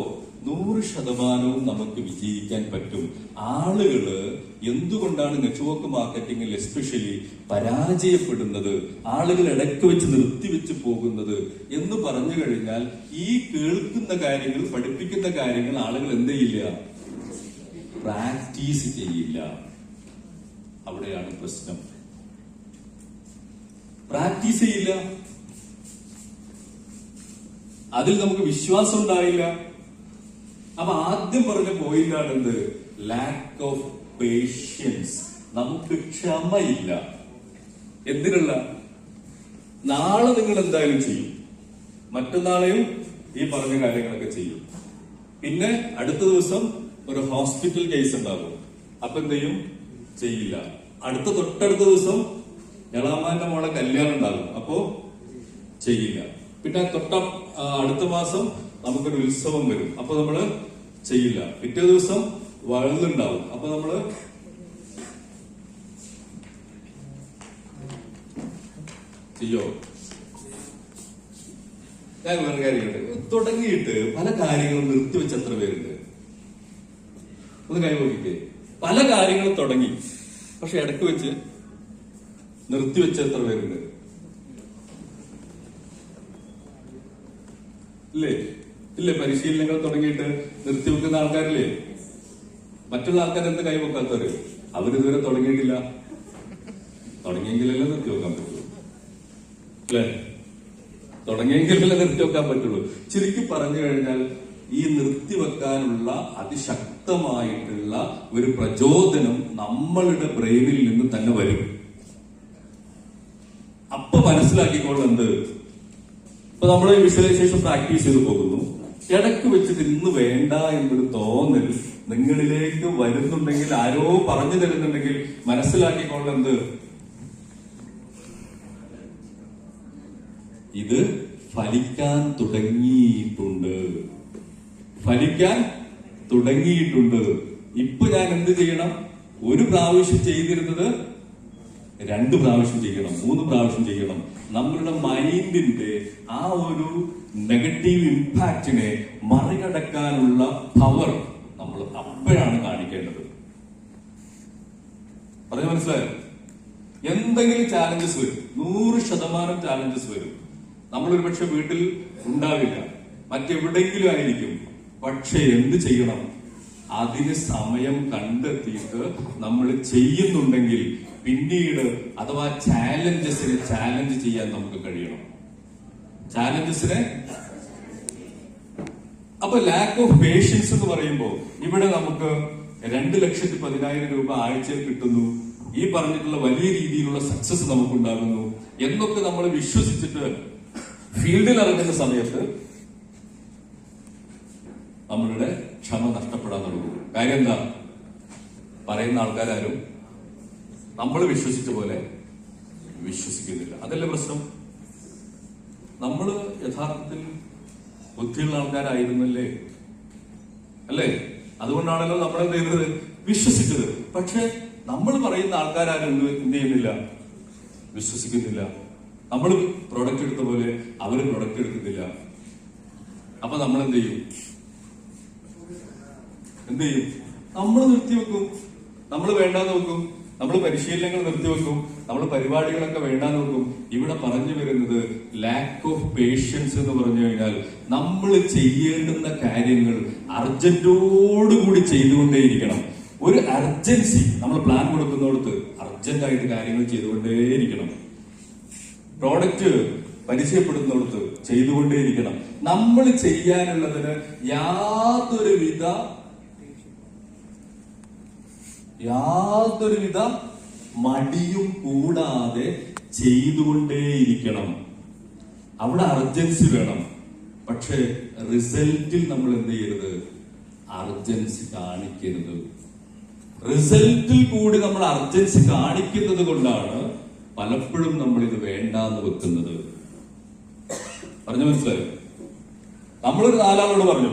100% നമുക്ക് വിജയിക്കാൻ പറ്റും. ആളുകള് എന്തുകൊണ്ടാണ് നെറ്റ്വർക്ക് മാർക്കറ്റിംഗിൽ എസ്പെഷ്യലി പരാജയപ്പെടുന്നത്, ആളുകൾ ഇടയ്ക്ക് വെച്ച് നിർത്തിവെച്ച് പോകുന്നത് എന്ന് പറഞ്ഞു കഴിഞ്ഞാൽ ഈ കേൾക്കുന്ന കാര്യങ്ങൾ, പഠിപ്പിക്കുന്ന കാര്യങ്ങൾ ആളുകൾ എന്ത് ചെയ്യില്ല, പ്രാക്ടീസ് ചെയ്യില്ല. അവിടെയാണ് പ്രശ്നം. പ്രാക്ടീസ് ചെയ്യില്ല, അതിൽ നമുക്ക് വിശ്വാസം ഉണ്ടായില്ല. അപ്പൊ ആദ്യം പറഞ്ഞ പോയിന്റാണ് എന്ത്? Lack of patience. നമുക്ക് ക്ഷമയില്ല. എന്തിനുള്ള? നാളെ നിങ്ങൾ എന്തായാലും ചെയ്യും, മറ്റന്നാളെയും ഈ പറഞ്ഞ കാര്യങ്ങളൊക്കെ ചെയ്യും. പിന്നെ അടുത്ത ദിവസം ഒരു ഹോസ്പിറ്റൽ കേസ് ഉണ്ടാകും, അപ്പൊ എന്ത് ചെയ്യും? ചെയ്യില്ല. തൊട്ടടുത്ത ദിവസം എളാമാന്റെ മോളെ കല്യാണം ഉണ്ടാകും, അപ്പോ ചെയ്യില്ല. പിന്നെ അടുത്ത മാസം നമുക്കൊരു ഉത്സവം വരും, അപ്പൊ നമ്മള് ചെയ്യില്ല. പിറ്റേ ദിവസം വഴുതുണ്ടാവും, അപ്പൊ നമ്മള് ചെയ്യോ? ഞാൻ വേറെ കാര്യമുണ്ട്. തുടങ്ങിയിട്ട് പല കാര്യങ്ങളും നിർത്തിവെച്ച എത്ര പേരുണ്ട്? ഒന്ന് കൈ നോക്കിക്കേ. പല കാര്യങ്ങളും തുടങ്ങി, പക്ഷെ ഇടയ്ക്ക് വെച്ച് നിർത്തിവെച്ച എത്ര പേരുണ്ട്? ഇല്ലേ? പരിശീലനങ്ങൾ തുടങ്ങിയിട്ട് നിർത്തിവെക്കുന്ന ആൾക്കാരില്ലേ? മറ്റുള്ള ആൾക്കാർ എന്ത് കൈവെക്കാത്തവര്? അവരിതുവരെ തുടങ്ങിയിട്ടില്ല. തുടങ്ങിയെങ്കിലല്ലേ നിർത്തിവെക്കാൻ പറ്റുള്ളൂ, അല്ലേ? തുടങ്ങിയെങ്കിലല്ലേ നിർത്തിവെക്കാൻ പറ്റുള്ളൂ. ചുരുക്കി പറഞ്ഞു കഴിഞ്ഞാൽ ഈ നിർത്തിവെക്കാനുള്ള അതിശക്തമായിട്ടുള്ള ഒരു പ്രചോദനം നമ്മളുടെ ബ്രെയിനിൽ നിന്ന് തന്നെ വരും. അപ്പൊ മനസ്സിലാക്കിക്കൊള്ളുന്നത്, ഇപ്പൊ നമ്മൾ വിഷ്വലൈസേഷൻ പ്രാക്ടീസ് ചെയ്ത് പോകുന്നു, ഇടയ്ക്ക് വെച്ചിട്ട് ഇന്ന് വേണ്ട എന്നൊരു തോന്നൽ നിങ്ങളിലേക്ക് വരുന്നുണ്ടെങ്കിൽ, ആരോ പറഞ്ഞു തരുന്നുണ്ടെങ്കിൽ മനസ്സിലാക്കിക്കൊള്ളുന്നത് ഇത് ഫലിക്കാൻ തുടങ്ങിയിട്ടുണ്ട്. ഇപ്പൊ ഞാൻ എന്ത് ചെയ്യണം? ഒരു പ്രാവശ്യം ചെയ്തിരുന്നത് 2 പ്രാവശ്യം ചെയ്യണം, 3 പ്രാവശ്യം ചെയ്യണം. നമ്മളുടെ മൈൻഡിന്റെ ആ ഒരു നെഗറ്റീവ് ഇമ്പാക്റ്റിനെ മറികടക്കാനുള്ള പവർ നമ്മൾ അപ്പോഴാണ് കാണിക്കേണ്ടത്. പറഞ്ഞു മനസ്സിലായോ? എന്തെങ്കിലും ചാലഞ്ചസ് വരും, 100% ചാലഞ്ചസ് വരും. നമ്മളൊരു പക്ഷെ വീട്ടിൽ ഉണ്ടാവില്ല, മറ്റെവിടെയെങ്കിലും ആയിരിക്കും. പക്ഷെ എന്ത് ചെയ്യണം? അതിന് സമയം കണ്ടെത്തിയിട്ട് നമ്മൾ ചെയ്യുന്നുണ്ടെങ്കിൽ പിന്നീട് അഥവാ ചാലഞ്ചസിനെ ചാലഞ്ച് ചെയ്യാൻ നമുക്ക് കഴിയണം. അപ്പൊ ലാക്ക് ഓഫ് പേഷ്യൻസ് എന്ന് പറയുമ്പോൾ ഇവിടെ നമുക്ക് 2,10,000 രൂപ ആഴ്ചയിൽ കിട്ടുന്നു, ഈ പറഞ്ഞിട്ടുള്ള വലിയ രീതിയിലുള്ള സക്സസ് നമുക്കുണ്ടാകുന്നു എന്നൊക്കെ നമ്മൾ വിശ്വസിച്ചിട്ട് ഫീൽഡിൽ ഇറങ്ങുന്ന സമയത്ത് നമ്മളുടെ ക്ഷമ നഷ്ടപ്പെടാൻ തുടങ്ങും. കാര്യം എന്താ? പറയുന്ന ആൾക്കാരും നമ്മൾ വിശ്വസിച്ച പോലെ വിശ്വസിക്കുന്നില്ല. അതല്ലേ പ്രശ്നം? നമ്മൾ യഥാർത്ഥത്തിൽ ബുദ്ധിയുള്ള ആൾക്കാരായിരുന്നല്ലേ, അല്ലേ? അതുകൊണ്ടാണല്ലോ നമ്മൾ എന്ത് ചെയ്തത്? വിശ്വസിച്ചത്. പക്ഷെ നമ്മൾ പറയുന്ന ആൾക്കാരും എന്ത് ചെയ്യുന്നില്ല? വിശ്വസിക്കുന്നില്ല. നമ്മൾ പ്രോഡക്റ്റ് എടുത്ത പോലെ അവര് പ്രോഡക്റ്റ് എടുക്കുന്നില്ല. അപ്പൊ നമ്മൾ എന്ത് ചെയ്യും? നമ്മൾ നിർത്തിവെക്കും, നമ്മൾ വേണ്ടാന്ന് വെക്കും, നമ്മൾ പരിശീലനങ്ങൾ നിർത്തിവെക്കും, നമ്മൾ പരിപാടികളൊക്കെ വേണ്ടാന്ന് വെക്കും. ഇവിടെ പറഞ്ഞു വരുന്നത് ലാക്ക് ഓഫ് പേഷ്യൻസ് എന്ന് പറഞ്ഞു കഴിഞ്ഞാൽ നമ്മൾ ചെയ്യേണ്ടുന്ന കാര്യങ്ങൾ അർജന്റോടുകൂടി ചെയ്തുകൊണ്ടേയിരിക്കണം. ഒരു അർജൻസി, നമ്മൾ പ്ലാൻ കൊടുക്കുന്നിടത്ത് അർജന്റായിട്ട് കാര്യങ്ങൾ ചെയ്തുകൊണ്ടേയിരിക്കണം. പ്രോഡക്റ്റ് പരിചയപ്പെടുന്നിടത്ത് ചെയ്തുകൊണ്ടേയിരിക്കണം. നമ്മൾ ചെയ്യാനുള്ളതിന് യാതൊരുവിധ മടിയും കൂടാതെ ചെയ്തുകൊണ്ടേയിരിക്കണം. അവിടെ അർജൻസി വേണം. പക്ഷെ റിസൾട്ടിൽ നമ്മൾ എന്ത് ചെയ്യരുത്? അർജൻസി കാണിക്കരുത്. റിസൾട്ടിൽ കൂടി നമ്മൾ അർജൻസി കാണിക്കുന്നത് കൊണ്ടാണ് പലപ്പോഴും നമ്മൾ ഇത് വേണ്ടാന്ന് വെക്കുന്നത്. പറഞ്ഞു മനസ്സിലായോ? നമ്മളൊരു 4 ആളോട് പറഞ്ഞു,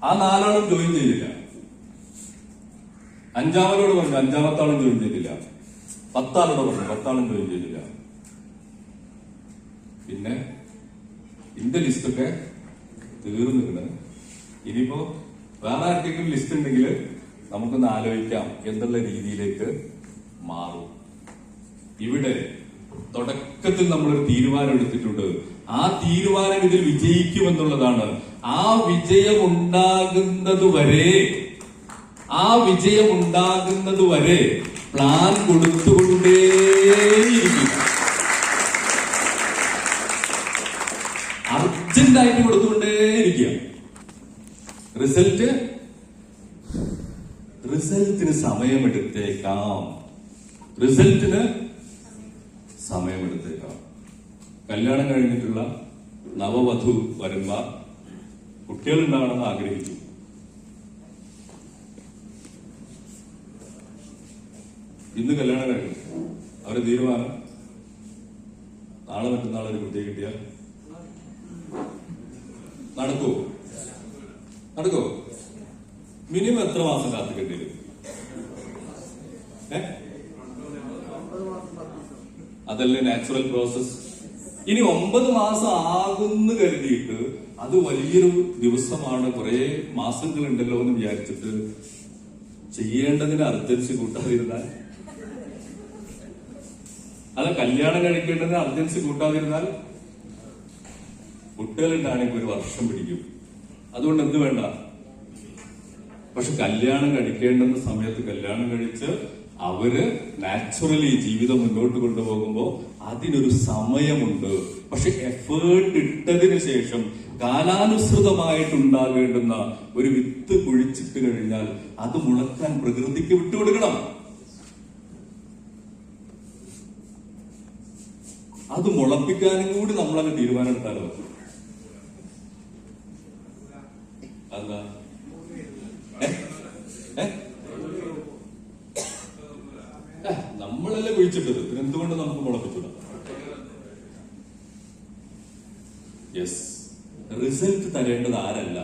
ആ 4 ആളും ജോയിൻ ചെയ്തില്ല. 5-ആമനോട് പറഞ്ഞു, 5-ാമത്തെ ആളും ജോയിൻ ചെയ്തില്ല. 10 ആളോട് പറഞ്ഞു, 10 ആളും ജോയിൻ ചെയ്തില്ല. പിന്നെ ഇന്റെ ലിസ്റ്റൊക്കെ തീർന്നിരുന്നത്. ഇനിയിപ്പോ വേറെ ആർക്കെങ്കിലും ലിസ്റ്റ് ഉണ്ടെങ്കിൽ നമുക്കൊന്ന് ആലോചിക്കാം എന്നുള്ള രീതിയിലേക്ക് മാറും. ഇവിടെ തുടക്കത്തിൽ നമ്മളൊരു തീരുമാനം എടുത്തിട്ടുണ്ട്. ആ തീരുമാനം ഇതിൽ വിജയിക്കുമെന്നുള്ളതാണ്. ആ വിജയം ഉണ്ടാകുന്നത് വരെ പ്ലാൻ കൊടുത്തുകൊണ്ടേയിരിക്കും. അർജന്റായിട്ട് കൊടുത്തുകൊണ്ടേയിരിക്കുക. റിസൾട്ടിന് സമയമെടുത്തേക്കാം. കല്യാണം കഴിഞ്ഞിട്ടുള്ള നവവധു വരന്മാർ കുട്ടികളുണ്ടാകണമെന്ന് ആഗ്രഹിച്ചു. ഇന്ന് കല്യാണം കഴിഞ്ഞു. അവരുടെ തീരുമാനം നാളെ മറ്റന്നാൾ ഒരു കുട്ടിയെ കിട്ടിയാൽ നടക്കോ? മിനിമം എത്ര മാസം കാത്തിക്കേണ്ടി വരും? അതല്ലേ നാച്ചുറൽ പ്രോസസ്. ഇനി 9 മാസം ആകുന്നു കരുതിയിട്ട് അത് വലിയൊരു ദിവസമാണ്, കുറെ മാസങ്ങളുണ്ടല്ലോ എന്ന് വിചാരിച്ചിട്ട് ചെയ്യേണ്ടതിന് അർജൻസി കൂട്ടാതിരുന്നാൽ, അല്ല കല്യാണം കഴിക്കേണ്ടതിന് അർജൻസി കൂട്ടാതിരുന്നാൽ കുട്ടികളുണ്ടാണെങ്കിൽ 1 വർഷം പിടിക്കും. അതുകൊണ്ട് എന്ത് വേണ്ട, പക്ഷെ കല്യാണം കഴിക്കേണ്ടുന്ന സമയത്ത് കല്യാണം കഴിച്ച് അവര് നാച്ചുറലി ജീവിതം മുന്നോട്ട് കൊണ്ടുപോകുമ്പോൾ അതിനൊരു സമയമുണ്ട്. പക്ഷെ എഫേർട്ട് ഇട്ടതിന് ശേഷം കാലാനുസൃതമായിട്ടുണ്ടാകേണ്ടുന്ന ഒരു വിത്ത് കുഴിച്ചിട്ട് കഴിഞ്ഞാൽ അത് മുളക്കാൻ പ്രകൃതിക്ക് വിട്ടുകൊടുക്കണം. അത് മുളപ്പിക്കാനും കൂടി നമ്മളങ്ങ് തീരുമാനം എടുത്താലോ? അതാ നമ്മളല്ലേ കുഴിച്ചിട്ടത്, പിന്നെ എന്തുകൊണ്ട് നമുക്ക് മുളപ്പിച്ചൂടാ? യെസ്, റിസൾട്ട് തരേണ്ടത് ആരല്ല,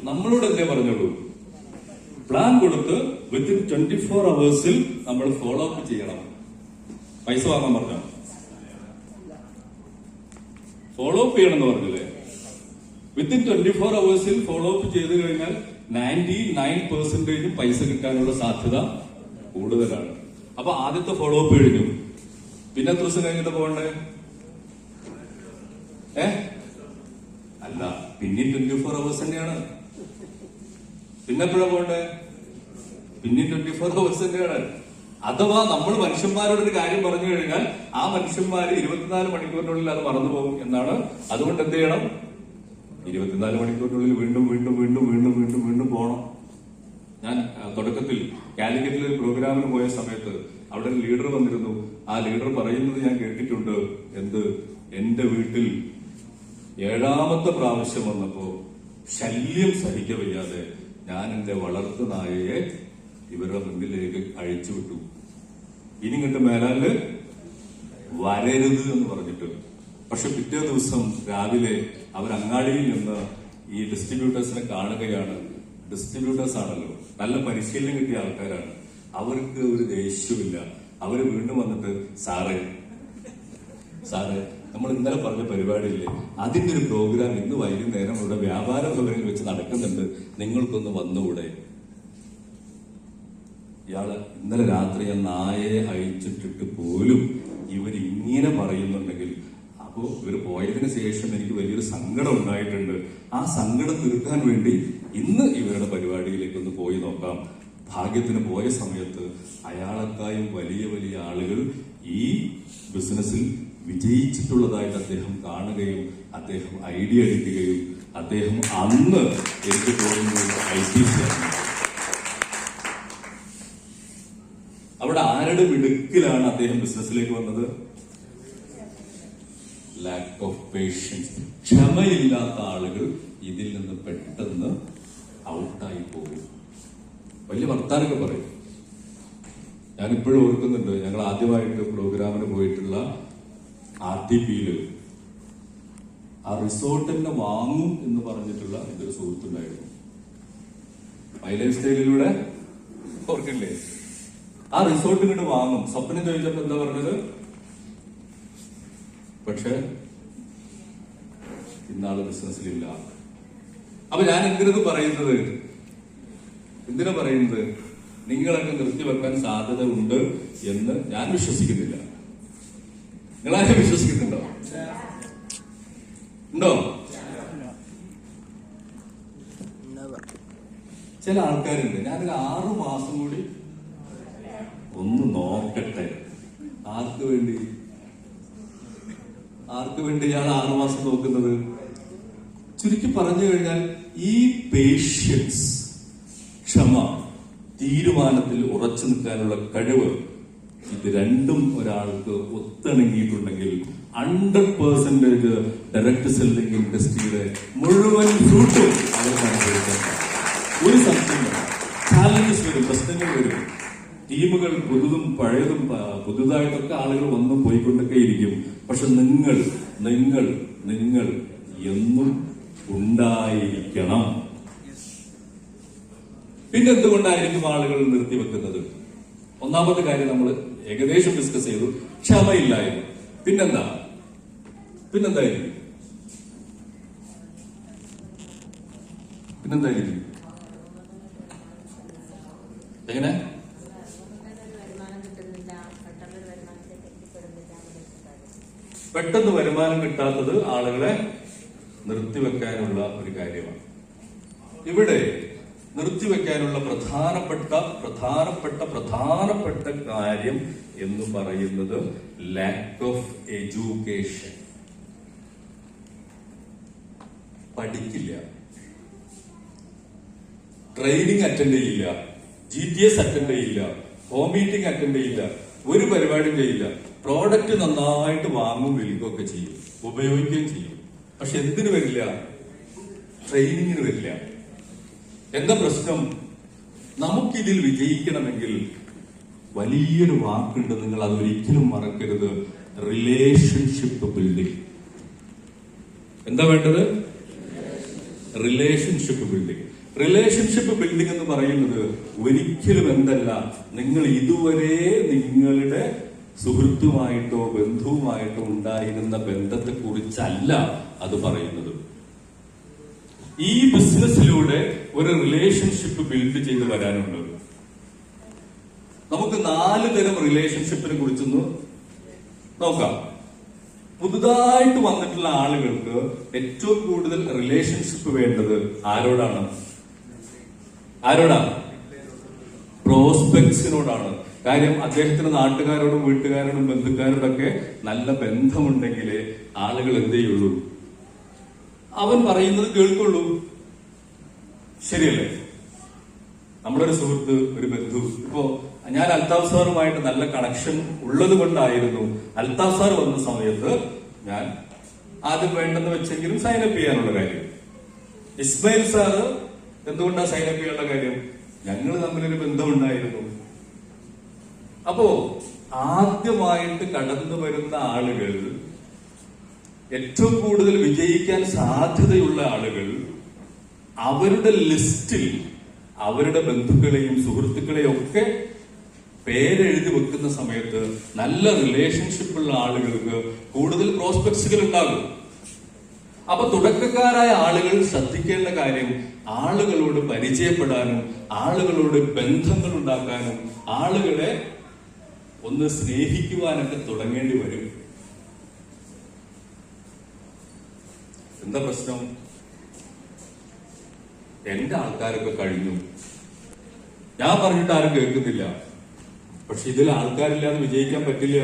നമ്മളോട് എന്തേ പറഞ്ഞോളൂ. പ്ലാൻ കൊടുത്ത് വിത്തിൻ 24 hours നമ്മൾ ഫോളോ അപ്പ് ചെയ്യണം. പൈസ വാങ്ങാൻ പറഞ്ഞോ? ഫോളോ അപ്പ് ചെയ്യണമെന്ന് പറഞ്ഞില്ലേ? വിത്തിൻ 24 hours ഫോളോ അപ്പ് ചെയ്ത് കഴിഞ്ഞാൽ 99% പൈസ കിട്ടാനുള്ള സാധ്യത കൂടുതലാണ്. അപ്പൊ ആദ്യത്തെ ഫോളോ അപ്പ് കഴിഞ്ഞു. പിന്നെ എത്ര ദിവസം കഴിഞ്ഞിട്ട് പോകണ്ടേ? അല്ല, പിന്നെയും 24 hours തന്നെയാണ്. പിന്നെ എപ്പോഴാ പോകണ്ടേ? പിന്നെയും 24 hours തന്നെയാണ്. അഥവാ നമ്മൾ മനുഷ്യന്മാരോടൊരു കാര്യം പറഞ്ഞു കഴിഞ്ഞാൽ ആ മനുഷ്യന്മാര് 24 മണിക്കൂറിനുള്ളിൽ അത് മറന്നു പോകും എന്നാണ്. അതുകൊണ്ട് എന്ത് ചെയ്യണം? 24 മണിക്കൂറിനുള്ളിൽ വീണ്ടും വീണ്ടും വീണ്ടും വീണ്ടും വീണ്ടും വീണ്ടും പോകണം. ഞാൻ തുടക്കത്തിൽ കാലിക്കറ്റിൽ ഒരു പ്രോഗ്രാമിന് പോയ സമയത്ത് അവിടെ ഒരു ലീഡർ വന്നിരുന്നു. ആ ലീഡർ പറയുന്നത് ഞാൻ കേട്ടിട്ടുണ്ട്. എന്റെ വീട്ടിൽ 7ാമത്തെ പ്രാവശ്യം വന്നപ്പോ ശല്യം സഹിക്കവയ്യാതെ ഞാൻ എന്റെ വളർത്തു നായയെ ഇവരുടെ മുന്നിലേക്ക് അഴിച്ചുവിട്ടു. ഇനി ഇങ്ങോട്ട് മേലാല് വരരുത് എന്ന് പറഞ്ഞിട്ട്. പക്ഷെ പിറ്റേ ദിവസം രാവിലെ അവർ അങ്ങാടിയിൽ നിന്ന് ഈ ഡിസ്ട്രിബ്യൂട്ടേഴ്സിനെ കാണുകയാണ്. ഡിസ്ട്രിബ്യൂട്ടേഴ്സ് ആണല്ലോ, നല്ല പരിശീലനം കിട്ടിയ ആൾക്കാരാണ്. അവർക്ക് ഒരു ദേഷ്യമില്ല. അവര് വീണ്ടും വന്നിട്ട് സാറേ നമ്മൾ ഇന്നലെ പറഞ്ഞ പരിപാടിയില്ലേ, അതിന്റെ ഒരു പ്രോഗ്രാം ഇന്ന് വൈകുന്നേരം ഇവിടെ വ്യാപാര ഭവനിൽ വെച്ച് നടക്കുന്നുണ്ട്, നിങ്ങൾക്കൊന്ന് വന്നുകൂടെ? ഇയാള് ഇന്നലെ രാത്രി ഞാൻ നായയെ അഴിച്ചിട്ടിട്ട് പോലും ഇവരിങ്ങനെ പറയുന്നുണ്ടെങ്കിൽ, അപ്പോ ഇവർ പോയതിനു ശേഷം എനിക്ക് വലിയൊരു സങ്കടം ഉണ്ടായിട്ടുണ്ട്. ആ സങ്കടം തീർക്കാൻ വേണ്ടി ഇന്ന് ഇവരുടെ പരിപാടിയിലേക്ക് ഒന്ന് പോയി നോക്കാം. ഭാഗ്യത്തിന് പോയ സമയത്ത് അയാളെക്കായും വലിയ വലിയ ആളുകൾ ഈ ബിസിനസ്സിൽ വിജയിച്ചിട്ടുള്ളതായിട്ട് അദ്ദേഹം കാണുകയും അദ്ദേഹം ഐഡിയ എടുക്കുകയും അദ്ദേഹം അന്ന് എനിക്ക് തോന്നുന്നത് ITC ആണ്. അവിടെ ആരുടെ മിടുക്കിലാണ് അദ്ദേഹം ബിസിനസ്സിലേക്ക് വന്നത്? Lakh of patients. ക്ഷമയില്ലാത്ത ആളുകൾ ഇതിൽ നിന്ന് പെട്ടെന്ന് ഔട്ടായി പോകും. വലിയ വർത്താനൊക്കെ പറയും. ഞാനിപ്പോഴും ഓർക്കുന്നുണ്ട്, ഞങ്ങൾ ആദ്യമായിട്ട് പ്രോഗ്രാമിന് പോയിട്ടുള്ള RTPയിൽ ആ റിസോർട്ട് തന്നെ വാങ്ങും എന്ന് പറഞ്ഞിട്ടുള്ള ഇതൊരു സുഹൃത്തുണ്ടായിരുന്നു. മൈ ലൈഫ് സ്റ്റൈലിലൂടെ ഓർക്കില്ലേ, ആ റിസോർട്ട് ഇങ്ങോട്ട് വാങ്ങും. സ്വപ്നം ചോദിച്ചപ്പോ എന്താ പറഞ്ഞത്? പക്ഷെ ഇന്നാള് ബിസിനസ്സിലില്ല. അപ്പൊ ഞാൻ എന്തിനത് പറയുന്നത്? നിങ്ങളൊക്കെ നിർത്തിവെക്കാൻ സാധ്യത ഉണ്ട് എന്ന് ഞാൻ വിശ്വസിക്കുന്നില്ല. നിങ്ങളാരും വിശ്വസിക്കുന്നുണ്ടോ? ഉണ്ടോ? ചില ആൾക്കാരുണ്ട്, ഞാനൊരു 6 മാസം കൂടി ഒന്ന് നോക്കട്ടെ. ആർക്ക് വേണ്ടി ഇയാൾ 6 മാസം നോക്കുന്നത്? ചുരുക്കി പറഞ്ഞു കഴിഞ്ഞാൽ ഈ പേഷ്യൻസ്, ക്ഷമ, തീരുമാനത്തിൽ ഉറച്ചു നിൽക്കാനുള്ള കഴിവ്, ഇത് രണ്ടും ഒരാൾക്ക് ഒത്തിണങ്ങിയിട്ടുണ്ടെങ്കിൽ 100% ഡയറക്ട് സെല്ലിംഗ് ഇൻഡസ്ട്രിയുടെ മുഴുവൻ ഫ്രൂട്ടും അവർക്ക് അനുഭവിക്കാൻ ഒരു സംശയമില്ല. ചാലഞ്ചസ് വരും, പ്രശ്നങ്ങൾ വരും, ടീമുകൾ പുതുതും പഴയതും പുതുതായിട്ടൊക്കെ ആളുകൾ വന്നും പോയിക്കൊണ്ടൊക്കെ ഇരിക്കും. പക്ഷെ നിങ്ങൾ എന്നും ഉണ്ടായിരിക്കണം. പിന്നെ എന്തുകൊണ്ടായിരിക്കും ആളുകൾ നിർത്തിവെക്കുന്നത്? ഒന്നാമത്തെ കാര്യം നമ്മൾ ഏകദേശം ഡിസ്കസ് ചെയ്തു, ക്ഷമയില്ലായ്മ. പിന്നെന്തായിരിക്കും? എങ്ങനെ? പെട്ടെന്ന് വരുമാനം കിട്ടാത്തത് ആളുകളെ നിർത്തിവെക്കാനുള്ള ഒരു കാര്യമാണ്. ഇവിടെ നിർത്തിവെക്കാനുള്ള പ്രധാനപ്പെട്ട കാര്യം എന്ന് പറയുന്നത് ലാക്ക് ഓഫ് എഡ്യൂക്കേഷൻ. പഠിക്കില്ല, ട്രെയിനിങ് അറ്റൻഡ് ചെയ്യില്ല, GTS അറ്റൻഡ് ചെയ്യില്ല, ഹോം മീറ്റിംഗ് അറ്റൻഡ് ചെയ്യില്ല, ഒരു പരിപാടിയും ചെയ്യില്ല. പ്രോഡക്റ്റ് നന്നായിട്ട് വാങ്ങും, വിൽക്കുകയൊക്കെ ചെയ്യും, ഉപയോഗിക്കുകയും ചെയ്യും. പക്ഷെ എന്തിനു വരില്ല? ട്രെയിനിങ്ങിന് വരില്ല. എന്താ പ്രശ്നം? നമുക്കിതിൽ വിജയിക്കണമെങ്കിൽ വലിയൊരു വാക്കുണ്ട്, നിങ്ങൾ അതൊരിക്കലും മറക്കരുത്. Relationship building. എന്താ വേണ്ടത്? റിലേഷൻഷിപ്പ് ബിൽഡിംഗ് എന്ന് പറയുന്നത് ഒരിക്കലും എന്തല്ല, നിങ്ങൾ ഇതുവരെ നിങ്ങളുടെ സുഹൃത്തുമായിട്ടോ ബന്ധുവുമായിട്ടോ ഉണ്ടായിരുന്ന ബന്ധത്തെ കുറിച്ചല്ല അത് പറയുന്നത്. ഈ ബിസിനസ്സിലൂടെ ഒരു റിലേഷൻഷിപ്പ് ബിൽഡ് ചെയ്ത് വരാനുണ്ട്. നമുക്ക് 4 തരം റിലേഷൻഷിപ്പിനെ കുറിച്ചൊന്ന് നോക്കാം. പുതുതായിട്ട് വന്നിട്ടുള്ള ആളുകൾക്ക് ഏറ്റവും കൂടുതൽ റിലേഷൻഷിപ്പ് വേണ്ടത് ആരോടാണ്? പ്രോസ്പെക്ട്സിനോടാണ്. കാര്യം അദ്ദേഹത്തിന് നാട്ടുകാരോടും വീട്ടുകാരോടും ബന്ധുക്കാരോടൊക്കെ നല്ല ബന്ധമുണ്ടെങ്കിലേ ആളുകൾ എന്ത് ചെയ്യുള്ളൂ? അവൻ പറയുന്നത് കേൾക്കുള്ളൂ. ശരിയല്ലേ? നമ്മുടെ ഒരു സുഹൃത്ത്, ഒരു ബന്ധു, ഇപ്പോ ഞാൻ അൽത്താഫ് സാറുമായിട്ട് നല്ല കണക്ഷൻ ഉള്ളത് കൊണ്ടായിരുന്നു അൽത്താഫ് സാർ വന്ന സമയത്ത് ഞാൻ ആദ്യം വേണ്ടെന്ന് വെച്ചെങ്കിലും സൈനപ്പ് ചെയ്യാനുള്ള കാര്യം. ഇസ്മായിൽ സാറ് എന്തുകൊണ്ടാണ് സൈനപ്പ് ചെയ്യാനുള്ള കാര്യം? ഞങ്ങൾ തമ്മിലൊരു ബന്ധമുണ്ടായിരുന്നു. അപ്പോ ആദ്യമായിട്ട് കടന്നു വരുന്ന ആളുകൾ, ഏറ്റവും കൂടുതൽ വിജയിക്കാൻ സാധ്യതയുള്ള ആളുകൾ, അവരുടെ ലിസ്റ്റിൽ അവരുടെ ബന്ധുക്കളെയും സുഹൃത്തുക്കളെയും ഒക്കെ പേരെഴുതി വെക്കുന്ന സമയത്ത് നല്ല റിലേഷൻഷിപ്പുള്ള ആളുകൾക്ക് കൂടുതൽ പ്രോസ്പെക്ട്സുകൾ ഉണ്ടാകും. അപ്പൊ തുടക്കക്കാരായ ആളുകൾ ശ്രദ്ധിക്കേണ്ട കാര്യം, ആളുകളോട് പരിചയപ്പെടാനും ആളുകളോട് ബന്ധങ്ങൾ ഉണ്ടാക്കാനും ആളുകളെ ഒന്ന് സ്നേഹിക്കുവാനൊക്കെ തുടങ്ങേണ്ടി വരും. എന്താ പ്രശ്നം? എന്റെ ആൾക്കാരൊക്കെ കഴിഞ്ഞു, ഞാൻ പറഞ്ഞിട്ട് ആരും കേൾക്കുന്നില്ല. പക്ഷെ ഇതിൽ ആൾക്കാരില്ലാതെ വിജയിക്കാൻ പറ്റില്ല.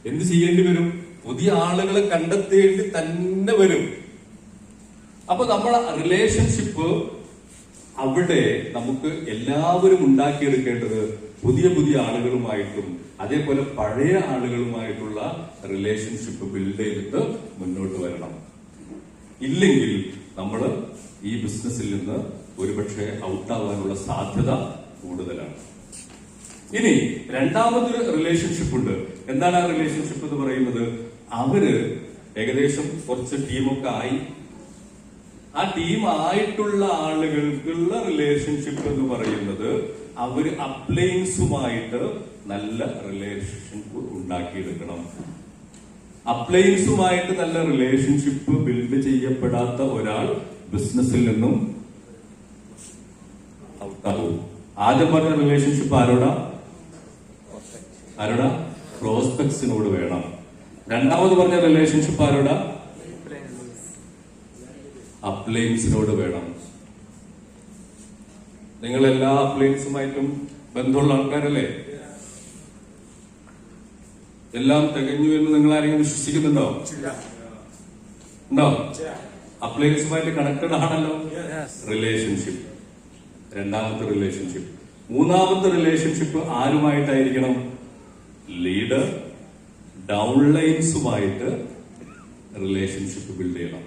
എന്ത് ചെയ്യേണ്ടി വരും? പുതിയ ആളുകളെ കണ്ടെത്തേണ്ടി തന്നെ വരും. അപ്പൊ നമ്മളെ റിലേഷൻഷിപ്പ് അവിടെ നമുക്ക് എല്ലാവരും ഉണ്ടാക്കിയെടുക്കേണ്ടത് പുതിയ പുതിയ ആളുകളുമായിട്ടും അതേപോലെ പഴയ ആളുകളുമായിട്ടുള്ള റിലേഷൻഷിപ്പ് ബിൽഡ് ചെയ്തിട്ട് മുന്നോട്ട് വരണം. ഇല്ലെങ്കിൽ നമ്മൾ ഈ ബിസിനസ്സിൽ നിന്ന് ഒരുപക്ഷെ ഔട്ടാവാനുള്ള സാധ്യത കൂടുതലാണ്. ഇനി രണ്ടാമതൊരു റിലേഷൻഷിപ്പ് ഉണ്ട്. എന്താണ് ആ റിലേഷൻഷിപ്പ് എന്ന് പറയുന്നത്? അവര് ഏകദേശം കുറച്ച് ടീമൊക്കെ ആയി. ആ ടീം ആയിട്ടുള്ള ആളുകൾക്കുള്ള റിലേഷൻഷിപ്പ് എന്ന് പറയുന്നത് അവര് അപ്ലയൻസുമായിട്ട് നല്ല റിലേഷൻഷിപ്പ് ഉണ്ടാക്കിയെടുക്കണം. അപ്ലയൻസുമായിട്ട് നല്ല റിലേഷൻഷിപ്പ് ബിൽഡ് ചെയ്യപ്പെടാത്ത ഒരാൾ ബിസിനസ്സിൽ നിന്നും ഔട്ടാകും. ആദ്യം പറഞ്ഞ റിലേഷൻഷിപ്പ് ആരോടാ? പ്രോസ്പെക്ട്സിനോട് വേണം. രണ്ടാമത് പറഞ്ഞ റിലേഷൻഷിപ്പ് ആരോടാ? അപ്ലയൻസിനോട് വേണം. നിങ്ങൾ എല്ലാ അപ്ലയൻസുമായിട്ടും ബന്ധമുള്ള ആൾക്കാരല്ലേ? എല്ലാം തികഞ്ഞു എന്ന് നിങ്ങൾ ആരെങ്കിലും വിശ്വസിക്കുന്നുണ്ടോ? ഉണ്ടോ? അപ്ലയൻസുമായിട്ട് കണക്റ്റഡ് ആണല്ലോ റിലേഷൻഷിപ്പ്. രണ്ടാമത്തെ റിലേഷൻഷിപ്പ്. മൂന്നാമത്തെ റിലേഷൻഷിപ്പ് ആരുമായിട്ടായിരിക്കണം? ലീഡർ ഡൗൺലൈൻസുമായിട്ട് റിലേഷൻഷിപ്പ് ബിൽഡ് ചെയ്യണം.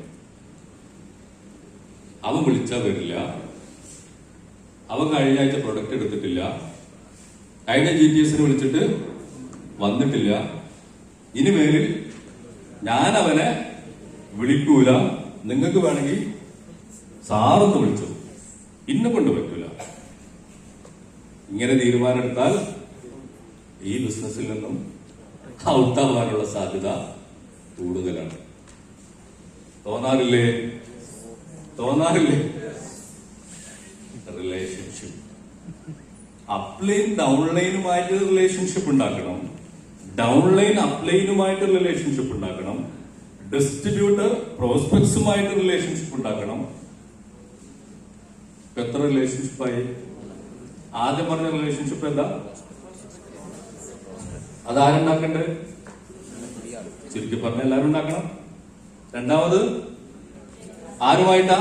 അവൻ വിളിച്ചാൽ വരില്ല, അവൻ കഴിഞ്ഞ ആഴ്ച പ്രൊഡക്റ്റ് എടുത്തിട്ടില്ല, കഴിഞ്ഞ GTSന് വിളിച്ചിട്ട് വന്നിട്ടില്ല, ഇനി മേലിൽ ഞാൻ അവനെ വിളിക്കൂല, നിങ്ങൾക്ക് വേണമെങ്കിൽ സാറൊന്ന് വിളിച്ചു, ഇന്നെ കൊണ്ട് പറ്റൂല. ഇങ്ങനെ തീരുമാനമെടുത്താൽ ഈ ബിസിനസ്സിൽ നിന്നും ഔട്ടാവാനുള്ള സാധ്യത കൂടുതലാണ്. തോന്നാറില്ലേ? റിലേഷൻഷിപ്പ് അപ്ലൈൻ ഡൗൺലൈനുമായിട്ട് റിലേഷൻഷിപ്പ് ഉണ്ടാക്കണം, ഡൗൺലൈൻ അപ്ലൈനുമായിട്ട് റിലേഷൻഷിപ്പ് ഉണ്ടാക്കണം, ഡിസ്ട്രിബ്യൂട്ടർ പ്രോസ്പെക്ട്സുമായിട്ട് റിലേഷൻഷിപ്പ് ഉണ്ടാക്കണം. എത്ര റിലേഷൻഷിപ്പായി? ആദ്യം പറഞ്ഞ റിലേഷൻഷിപ്പ് എന്താ? അതാരുണ്ടാക്കണ്ടേ? ചുരുക്കി പറഞ്ഞ എല്ലാവരും ഉണ്ടാക്കണം. രണ്ടാമത് ആരുമായിട്ടാ?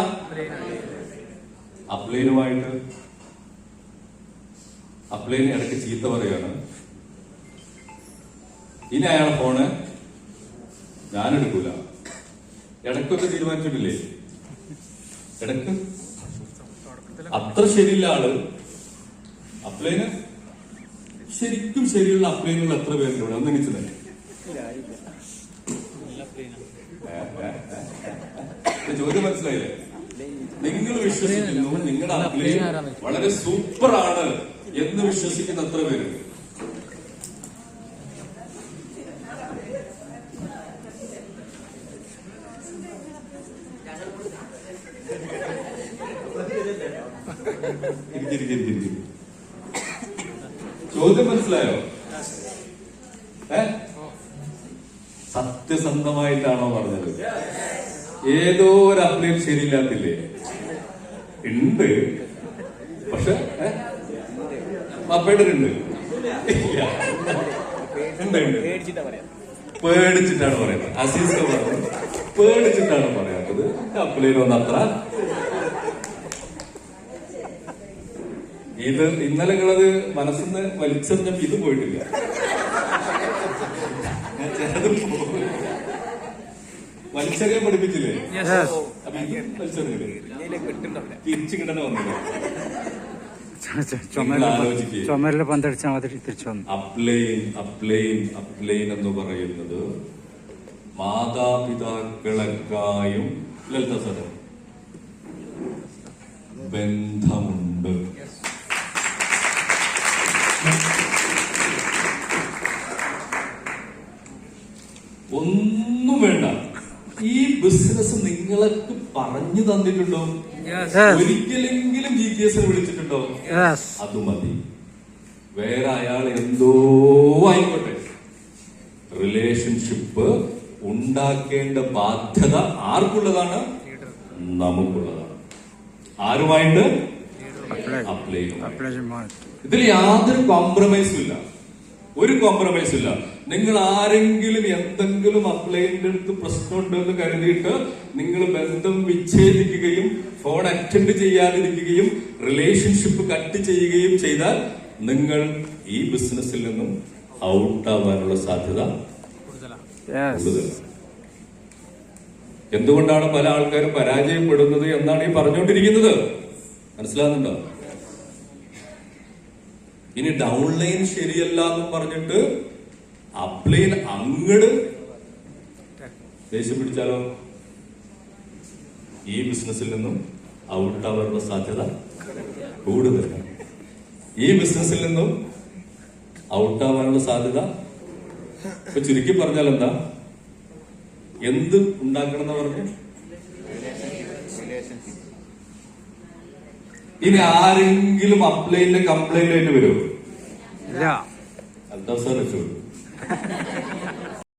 അപ്ലൈനുമായിട്ട്. അപ്ലൈൻ ഇടയ്ക്ക് ചീത്ത പറയാണ്. ഇനി അയാളെ ഫോണ് ഞാനെടുക്കൂല. ഇടയ്ക്കൊക്കെ തീരുമാനിച്ചിട്ടില്ലേ? ഇടയ്ക്ക് അത്ര ശരിയില്ല ആള്. അപ്ലൈന് ശരിക്കും ശരിയുള്ള അപ്ലൈനുള്ള എത്ര പേരുണ്ട് ഇവിടെ? ഒന്ന് എണിച്ചു തന്നെ. ചോദ്യം മനസ്സിലായില്ലേ? നിങ്ങൾ വിശ്വസിക്കുന്നു നിങ്ങളുടെ അപ്ലൈൻ വളരെ സൂപ്പറാണ് എന്ന് വിശ്വസിക്കുന്ന എത്ര പേരുണ്ട്? ചോദ്യം മനസ്സിലായോ? സത്യസന്ധമായിട്ടാണോ പറഞ്ഞത്? ഏതോ ഒരു അപ്ലൈൻ ശരിയില്ലാത്തില്ലേ? ഉണ്ട്, പക്ഷെ പേടിട്ടുണ്ട്. പേടിച്ചിട്ടാണ് പറയുന്നത്. അസീസ് പറഞ്ഞത് പേടിച്ചിട്ടാണ് പറയാത്തത്. അപ്ലൈനൊന്നും അത്ര ഇത് ഇന്നലെ നിങ്ങളത് മനസ്സിന്ന് വലിച്ചെറിഞ്ഞപ്പോ ഇത് പോയിട്ടില്ല. വലിച്ചെറിയാൻ പഠിപ്പിച്ചില്ലേ? അപ്പൊ ഇത് വലിച്ചെറിഞ്ഞില്ലേ? തിരിച്ചു കിട്ടണ വന്നില്ല. ചുമരിൽ പന്തടിച്ചാൽ മതി തിരിച്ചു വന്നു. അപ്ലൈൻ എന്ന് പറയുന്നത് മാതാപിതാക്കളെക്കായും ലളിത സാറ് ബന്ധമുണ്ട്. ഒന്നും വേണ്ട. ഈ ബിസിനസ് നിങ്ങൾക്ക് പറഞ്ഞു തന്നിട്ടുണ്ടോ? ഒരിക്കലെങ്കിലും GTSന് വിളിച്ചിട്ടുണ്ടോ? അത് മതി. വേറെ അയാൾ എന്തോ ആയിക്കോട്ടെ, റിലേഷൻഷിപ്പ് ഉണ്ടാക്കേണ്ട ബാധ്യത ആർക്കുള്ളതാണ്? നമുക്കുള്ളതാണ്. ആരുമായിട്ട്? അപ്ലൈനുമായിട്ട്. ഇതിൽ യാതൊരു കോംപ്രമൈസും ഇല്ല. ഒരു കോംപ്രമൈസും ഇല്ല. നിങ്ങൾ ആരെങ്കിലും എന്തെങ്കിലും അപ്ലൈൻ്റെ അടുത്ത് പ്രശ്നമുണ്ട് എന്ന് കരുതിയിട്ട് നിങ്ങൾ ബന്ധം വിച്ഛേദിക്കുകയും ഫോൺ അറ്റൻഡ് ചെയ്യാതിരിക്കുകയും റിലേഷൻഷിപ്പ് കട്ട് ചെയ്യുകയും ചെയ്താൽ നിങ്ങൾ ഈ ബിസിനസ്സിൽ നിന്നും ഔട്ടാവാനുള്ള സാധ്യത കൂടുതലാണ്. എന്തുകൊണ്ടാണ് പല ആൾക്കാരും പരാജയപ്പെടുന്നത് എന്നാണ് ഈ പറഞ്ഞുകൊണ്ടിരിക്കുന്നത്. മനസ്സിലാകുന്നുണ്ടോ? ഇനി ഡൗൺലൈൻ ശരിയല്ല എന്ന് പറഞ്ഞിട്ട് അപ്ലൈൻ അങ്ങട് ദേഷ്യം പിടിച്ചാലോ ഈ ബിസിനസ്സിൽ നിന്നും ഔട്ട് ആവാനുള്ള സാധ്യത കൂടുതലാണ്. ഈ ബിസിനസ്സിൽ നിന്നും ഔട്ട് ആവാനുള്ള സാധ്യത ഇപ്പൊ ചുരുക്കി പറഞ്ഞാൽ എന്താ, എന്ത് ഉണ്ടാക്കണം എന്ന് പറഞ്ഞു? ഇനി ആരെങ്കിലും അപ്ലൈനില് കംപ്ലൈന്റ് ആയിട്ട് വരുമോ? അൽതാഫ് സാർ വെച്ചോളൂ.